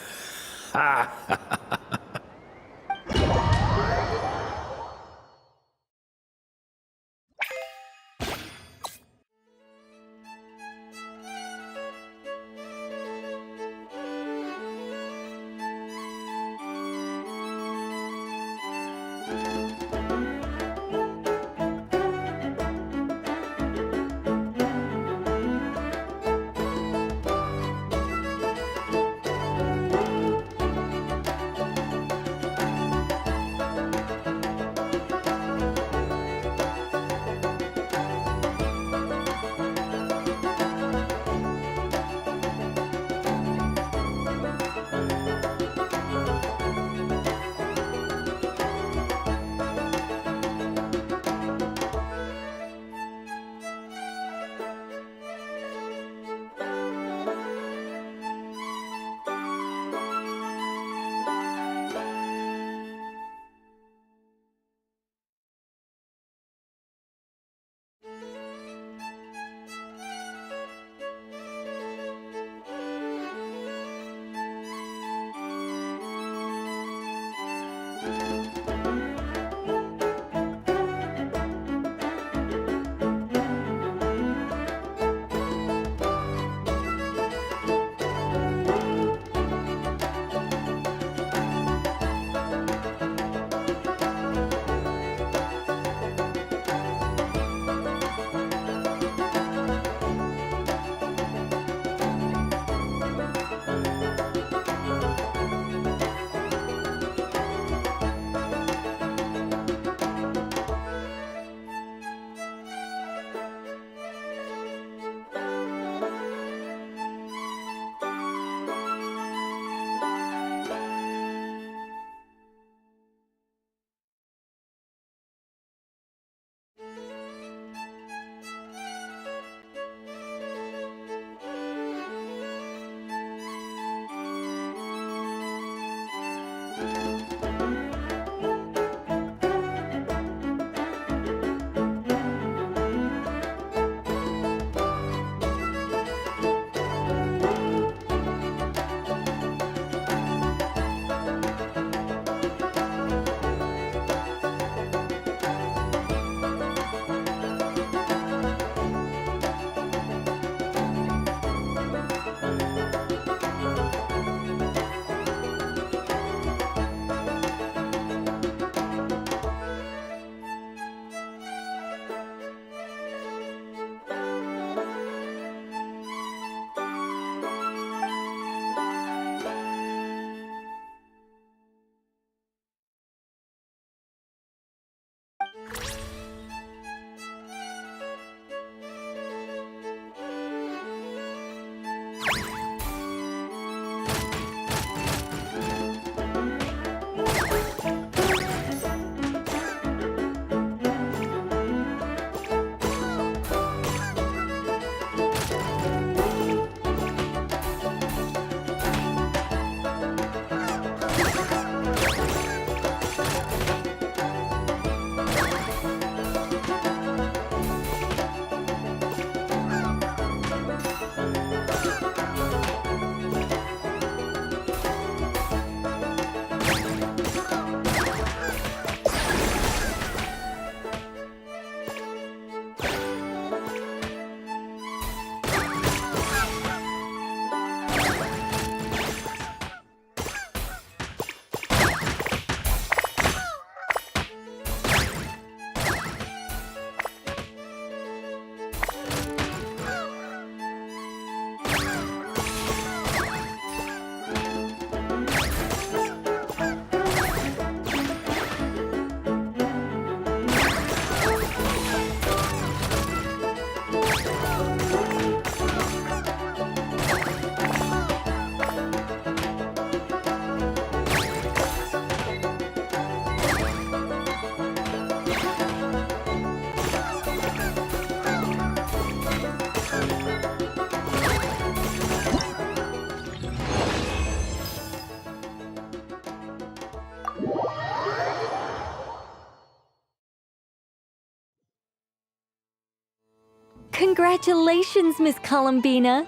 Congratulations, Miss Columbina!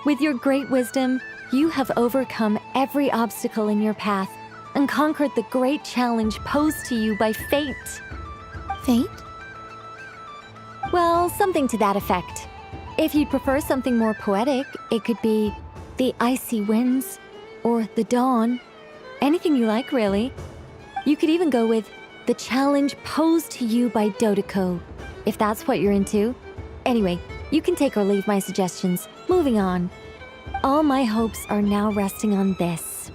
With your great wisdom, you have overcome every obstacle in your path and conquered the great challenge posed to you by fate. Fate? Well, something to that effect. If you'd prefer something more poetic, it could be the icy winds or the dawn. Anything you like, really. You could even go with the challenge posed to you by Dodoko, if that's what you're into. Anyway, you can take or leave my suggestions. Moving on. All my hopes are now resting on this.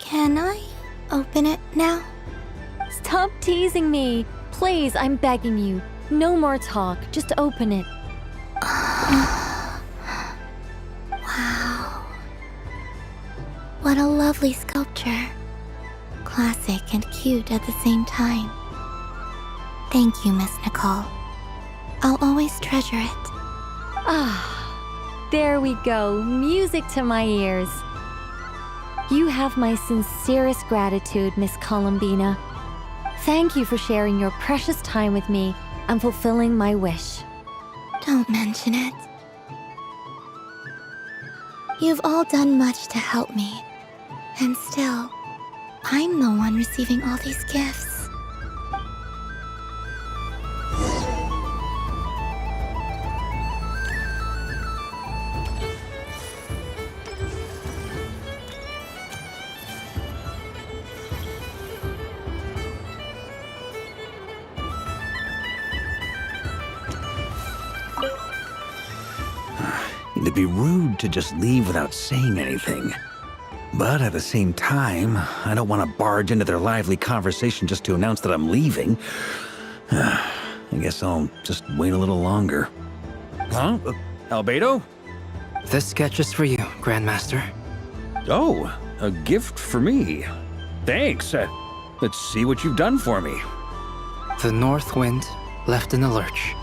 Can I open it now? Stop teasing me. Please, I'm begging you. No more talk. Just open it. Wow. What a lovely sculpture. Classic and cute at the same time. Thank you, Miss Nicole. I'll always treasure it. Ah, there we go. Music to my ears. You have my sincerest gratitude, Miss Columbina. Thank you for sharing your precious time with me and fulfilling my wish. Don't mention it. You've all done much to help me. And still, I'm the one receiving all these gifts. It'd be rude to just leave without saying anything. But at the same time, I don't want to barge into their lively conversation just to announce that I'm leaving. I guess I'll just wait a little longer. Huh? Albedo? This sketch is for you, Grandmaster. Oh, a gift for me. Thanks. Let's see what you've done for me. The North Wind left in a lurch.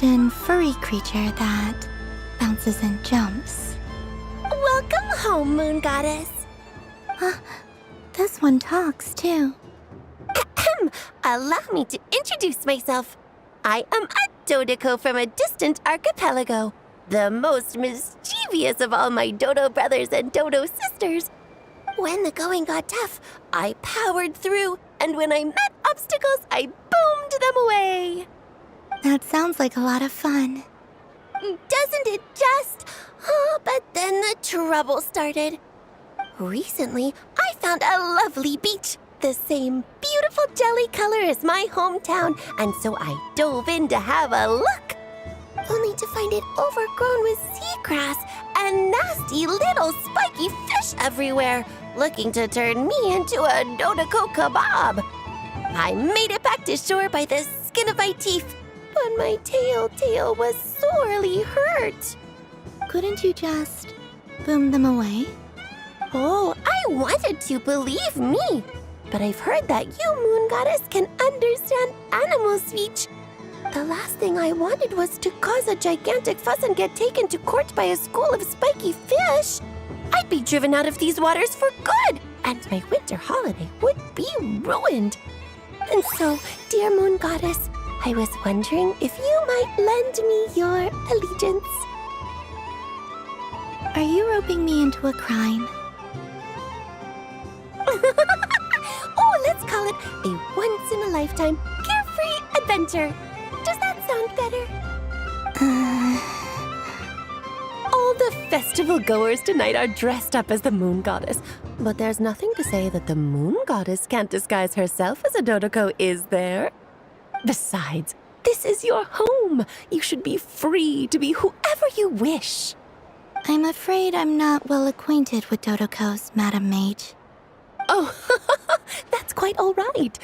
And furry creature that bounces and jumps. Welcome home, Moon Goddess. This one talks too. Allow me to introduce myself. I am a Dodoko from a distant archipelago, the most mischievous of all my Dodo brothers and Dodo sisters. When the going got tough, I powered through, and when I met obstacles, I boomed them away. That sounds like a lot of fun. Doesn't it just? Oh, but then the trouble started. Recently, I found a lovely beach, the same beautiful jelly color as my hometown, and so I dove in to have a look. Only to find it overgrown with seagrass and nasty little spiky fish everywhere, looking to turn me into a Dodoko kebab. I made it back to shore by the skin of my teeth, but my tail was sorely hurt. Couldn't you just boom them away? Oh, I wanted to, believe me. But I've heard that you, Moon Goddess, can understand animal speech. The last thing I wanted was to cause a gigantic fuss and get taken to court by a school of spiky fish. I'd be driven out of these waters for good, and my winter holiday would be ruined. And so, dear Moon Goddess, I was wondering if you might lend me your allegiance. Are you roping me into a crime? Oh, let's call it a once-in-a-lifetime carefree adventure. Does that sound better? All the festival goers tonight are dressed up as the Moon Goddess. But there's nothing to say that the Moon Goddess can't disguise herself as a Dodoko, is there? Besides, this is your home. You should be free to be whoever you wish. I'm afraid I'm not well acquainted with Dodokos, Madam Mage. Oh, that's quite all right.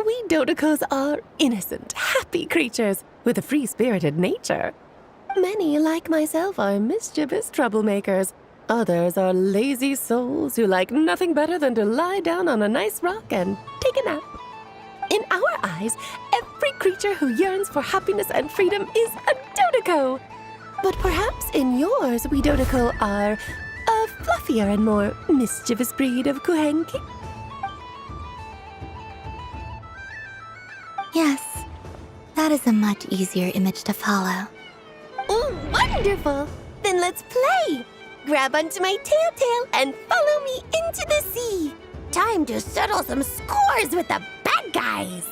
We Dodokos are innocent, happy creatures with a free-spirited nature. Many, like myself, are mischievous troublemakers. Others are lazy souls who like nothing better than to lie down on a nice rock and take a nap. In our eyes, every creature who yearns for happiness and freedom is a Dodoko. But perhaps in yours, we Dodoko are a fluffier and more mischievous breed of Kuhenki? Yes, that is a much easier image to follow. Oh, wonderful! Then let's play! Grab onto my tail and follow me into the sea! Time to settle some scores with the bad guys!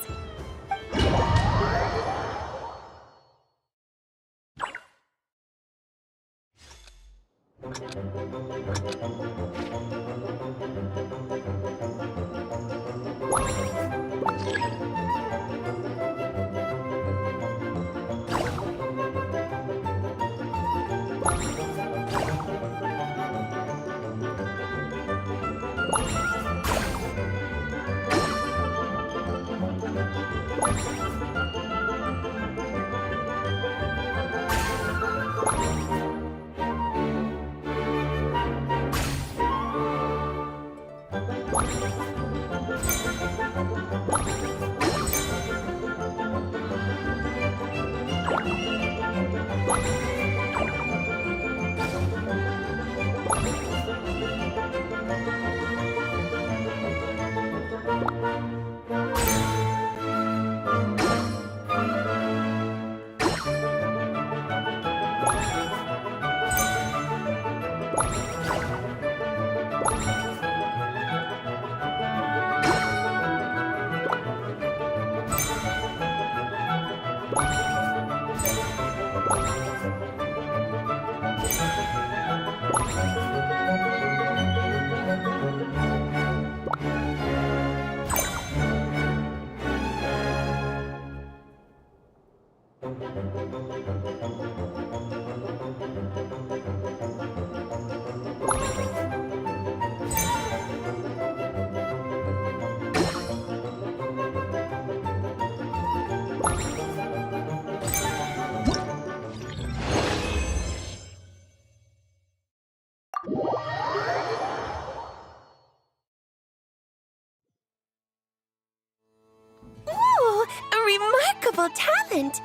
Ooh, a remarkable talent!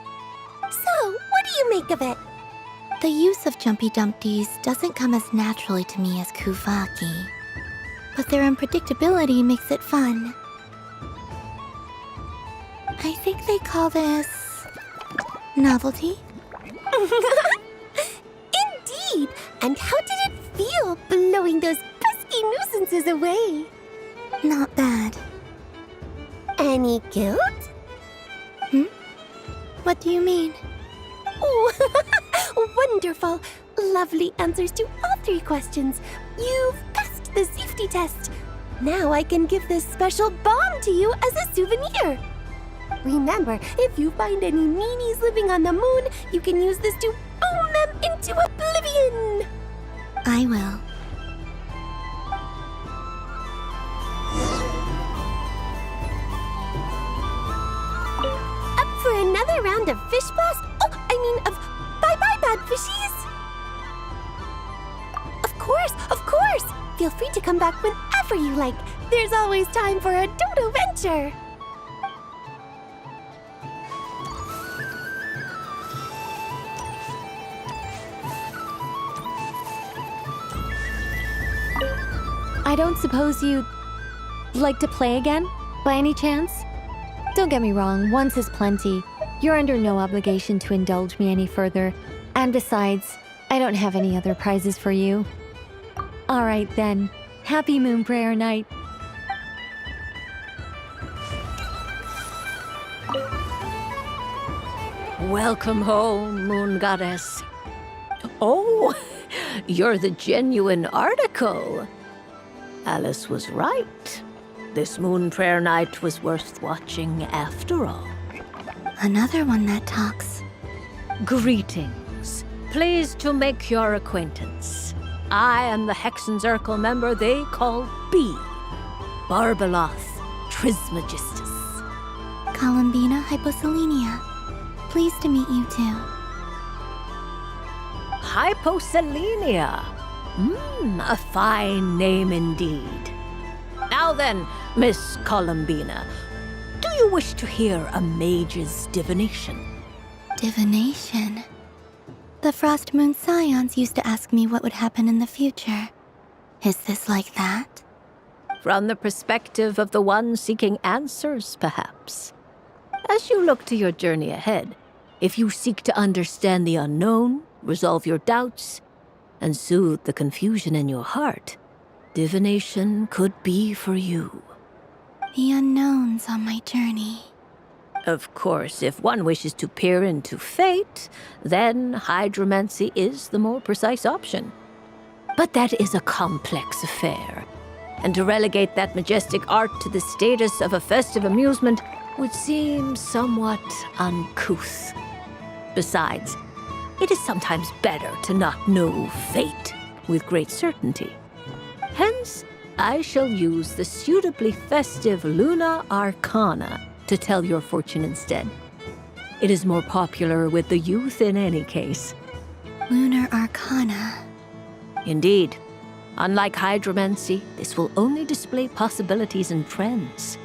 So, what do you make of it? The use of Jumpy Dumpties doesn't come as naturally to me as Kuvaki, but their unpredictability makes it fun. I think they call this novelty. Indeed! And how did it feel blowing those pesky nuisances away? Not bad. Any guilt? What do you mean? Oh, wonderful! Lovely answers to all 3 questions. You've passed the safety test. Now I can give this special bomb to you as a souvenir. Remember, if you find any meanies living on the moon, you can use this to boom them into oblivion. I will. Up for another round of fish blast? Oh, I mean of bye-bye, bad fishies! Of course! Feel free to come back whenever you like. There's always time for a dodo venture. I don't suppose you'd like to play again, by any chance? Don't get me wrong, once is plenty. You're under no obligation to indulge me any further. And besides, I don't have any other prizes for you. All right then. Happy Moon Prayer Night. Welcome home, Moon Goddess. Oh, you're the genuine article. Alice was right. This Moon Prayer Night was worth watching after all. Another one that talks. Greetings. Pleased to make your acquaintance. I am the Hexenzirkel member they call B. Barbeloth Trismegistus. Columbina Hyposelenia. Pleased to meet you too. Hyposelenia. A fine name indeed. Now then, Miss Columbina, do you wish to hear a mage's divination? Divination? The Frost Moon Scions used to ask me what would happen in the future. Is this like that? From the perspective of the one seeking answers, perhaps. As you look to your journey ahead, if you seek to understand the unknown, resolve your doubts, and soothe the confusion in your heart, divination could be for you. The unknowns on my journey. Of course, if one wishes to peer into fate, then hydromancy is the more precise option. But that is a complex affair, and to relegate that majestic art to the status of a festive amusement would seem somewhat uncouth. Besides, it is sometimes better to not know fate with great certainty. Hence, I shall use the suitably festive Luna Arcana to tell your fortune instead. It is more popular with the youth in any case. Lunar Arcana. Indeed. Unlike hydromancy, this will only display possibilities and trends.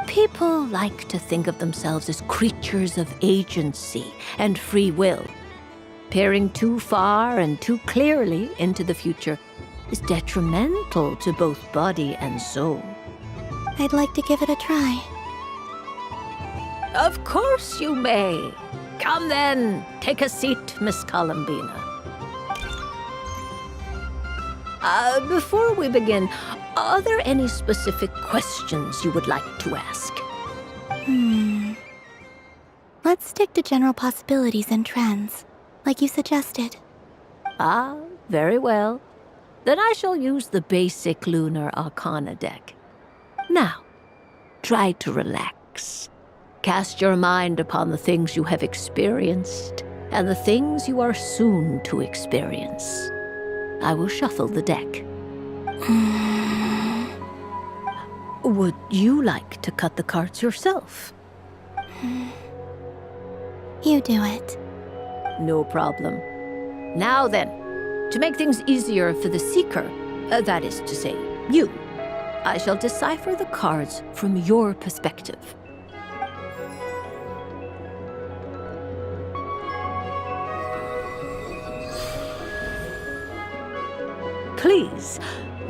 People like to think of themselves as creatures of agency and free will. Peering too far and too clearly into the future is detrimental to both body and soul. I'd like to give it a try. Of course you may. Come then, take a seat, Miss Columbina. Before we begin, are there any specific questions you would like to ask? Let's stick to general possibilities and trends, like you suggested. Ah, very well. Then I shall use the basic Lunar Arcana deck. Now, try to relax. Cast your mind upon the things you have experienced and the things you are soon to experience. I will shuffle the deck. Would you like to cut the cards yourself? You do it. No problem. Now then, to make things easier for the seeker, that is to say, you, I shall decipher the cards from your perspective. Please,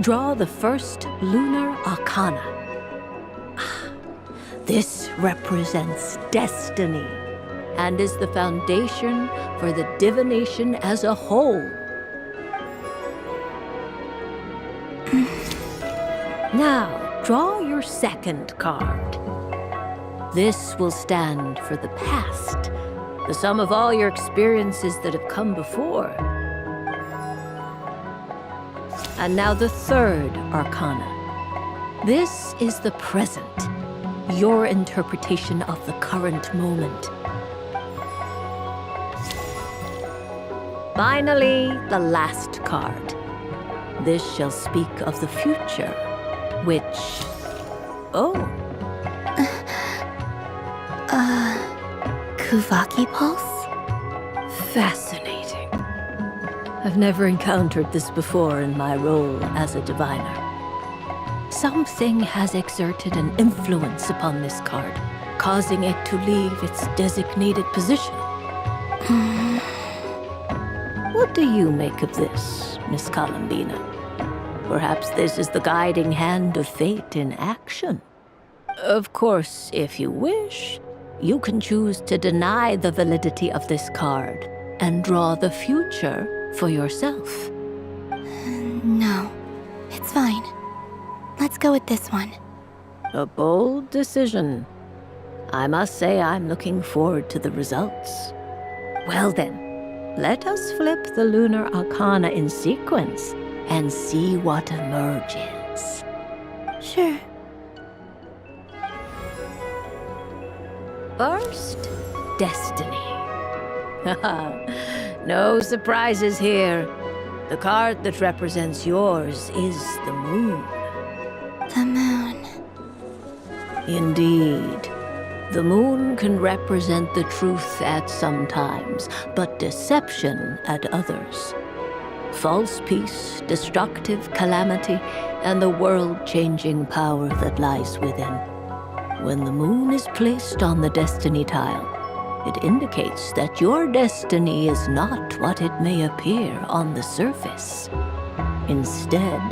draw the first Lunar Arcana. This represents destiny and is the foundation for the divination as a whole. Now, draw your second card. This will stand for the past, the sum of all your experiences that have come before. And now the third Arcana. This is the present, your interpretation of the current moment. Finally, the last card. This shall speak of the future, which... Kuvaki Pulse? Fascinating. I've never encountered this before in my role as a diviner. Something has exerted an influence upon this card, causing it to leave its designated position. What do you make of this, Miss Columbina? Perhaps this is the guiding hand of fate in action. Of course, if you wish, you can choose to deny the validity of this card and draw the future for yourself. No, it's fine. Let's go with this one. A bold decision. I must say I'm looking forward to the results. Well then, let us flip the Lunar Arcana in sequence and see what emerges. Sure. First, Destiny. No surprises here. The card that represents yours is the moon. The moon. Indeed. The moon can represent the truth at some times, but deception at others. False peace, destructive calamity, and the world-changing power that lies within. When the moon is placed on the destiny tile, It indicates that your destiny is not what it may appear on the surface. Instead,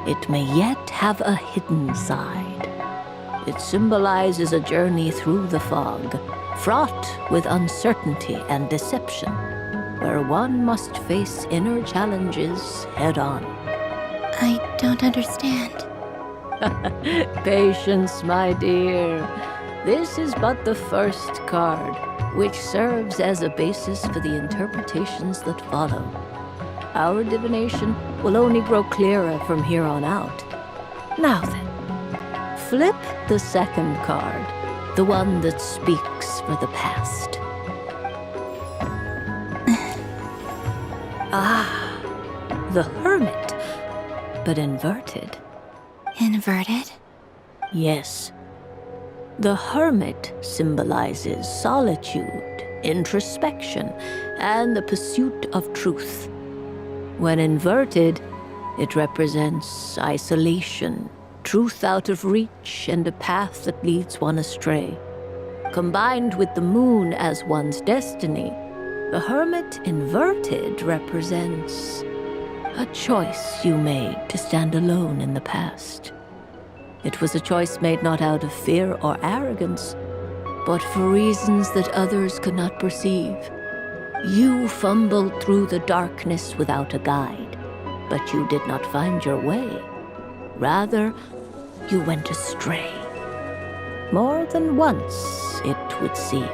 it may yet have a hidden side. It symbolizes a journey through the fog, fraught with uncertainty and deception, where one must face inner challenges head-on. I don't understand. Patience, my dear. This is but the first card, which serves as a basis for the interpretations that follow. Our divination will only grow clearer from here on out. Now then, flip the second card, the one that speaks for the past. The Hermit, but inverted. Inverted? Yes. The Hermit symbolizes solitude, introspection, and the pursuit of truth. When inverted, it represents isolation, truth out of reach, and a path that leads one astray. Combined with the moon as one's destiny, the Hermit inverted represents a choice you made to stand alone in the past. It was a choice made not out of fear or arrogance, but for reasons that others could not perceive. You fumbled through the darkness without a guide, but you did not find your way. Rather, you went astray. More than once, it would seem.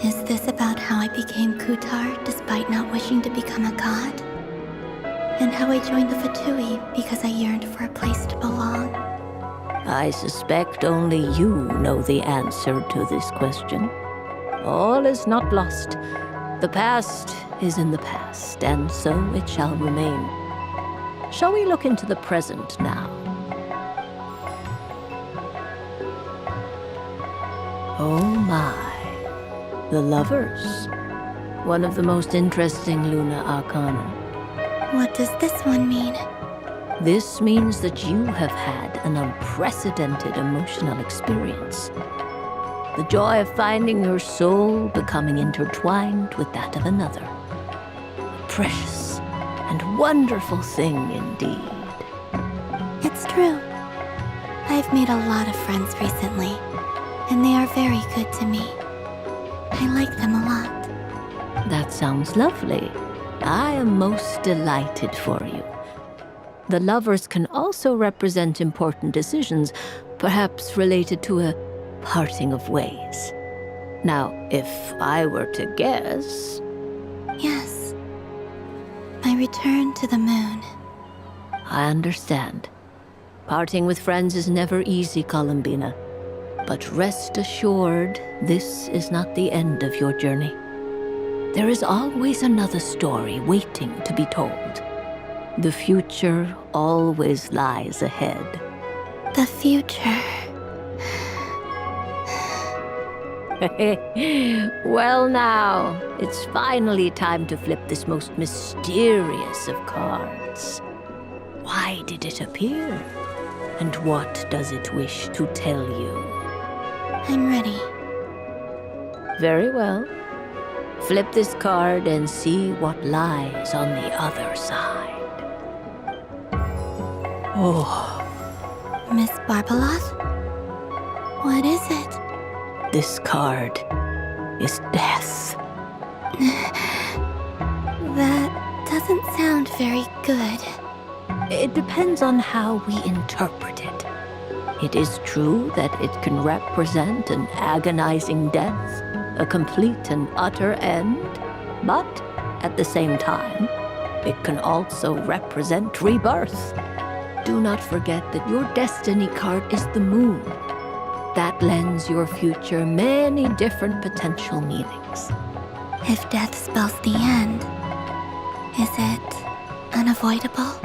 Is this about how I became Kutar despite not wishing to become a god? And how I joined the Fatui because I yearned for a place to belong? I suspect only you know the answer to this question. All is not lost. The past is in the past, and so it shall remain. Shall we look into the present now? Oh my. The Lovers. One of the most interesting Luna Arcana. What does this one mean? This means that you have had an unprecedented emotional experience. The joy of finding your soul becoming intertwined with that of another. A precious and wonderful thing indeed. It's true. I've made a lot of friends recently, and they are very good to me. I like them a lot. That sounds lovely. I am most delighted for you. The Lovers can also represent important decisions, perhaps related to a parting of ways. Now, if I were to guess... Yes. My return to the moon. I understand. Parting with friends is never easy, Columbina. But rest assured, this is not the end of your journey. There is always another story waiting to be told. The future always lies ahead. The future. Well now, it's finally time to flip this most mysterious of cards. Why did it appear? And what does it wish to tell you? I'm ready. Very well. Flip this card and see what lies on the other side. Oh. Miss Barbeloth? What is it? This card is death. That doesn't sound very good. It depends on how we interpret it. It is true that it can represent an agonizing death, a complete and utter end, but at the same time, it can also represent rebirth. Do not forget that your destiny card is the moon. That lends your future many different potential meanings. If death spells the end, is it unavoidable?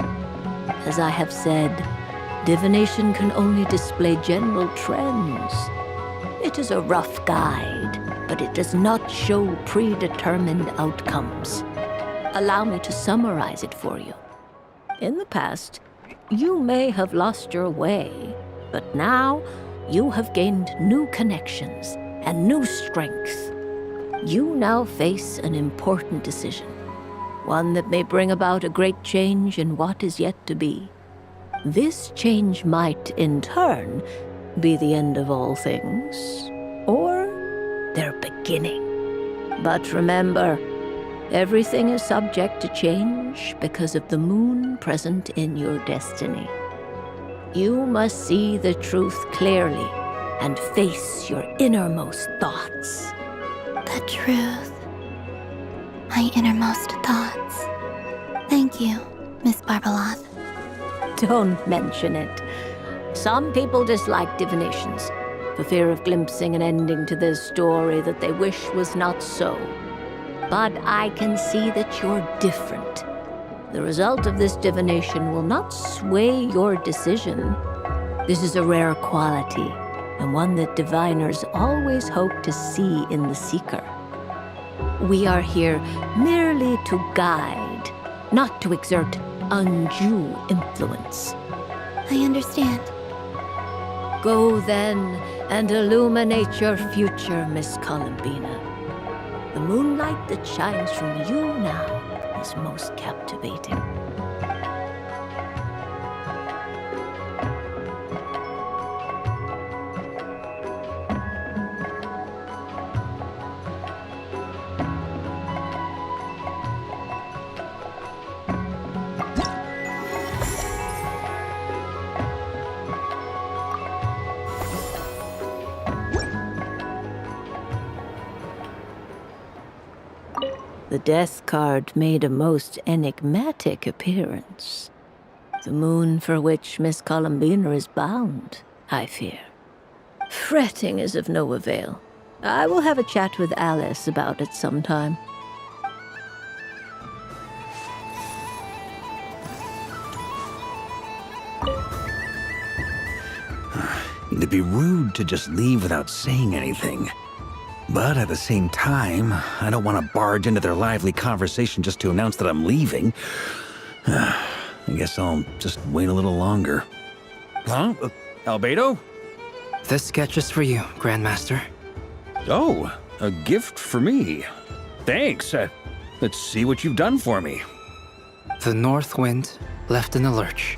As I have said, divination can only display general trends. It is a rough guide, but it does not show predetermined outcomes. Allow me to summarize it for you. In the past, you may have lost your way, but now you have gained new connections and new strength. You now face an important decision. One that may bring about a great change in what is yet to be. This change might, in turn, be the end of all things, or their beginning. But remember, everything is subject to change because of the moon present in your destiny. You must see the truth clearly and face your innermost thoughts. The truth. My innermost thoughts. Thank you, Miss Barbeloth. Don't mention it. Some people dislike divinations, for fear of glimpsing an ending to their story that they wish was not so. But I can see that you're different. The result of this divination will not sway your decision. This is a rare quality, and one that diviners always hope to see in the seeker. We are here merely to guide, not to exert undue influence. I understand. Go then and illuminate your future, Miss Columbina. The moonlight that shines from you now is most captivating. The death card made a most enigmatic appearance. The moon for which Miss Columbina is bound, I fear. Fretting is of no avail. I will have a chat with Alice about it sometime. It'd be rude to just leave without saying anything. But at the same time, I don't want to barge into their lively conversation just to announce that I'm leaving. I guess I'll just wait a little longer. Huh? Albedo? This sketch is for you, Grandmaster. Oh, a gift for me. Thanks. Let's see what you've done for me. The North Wind left in the lurch.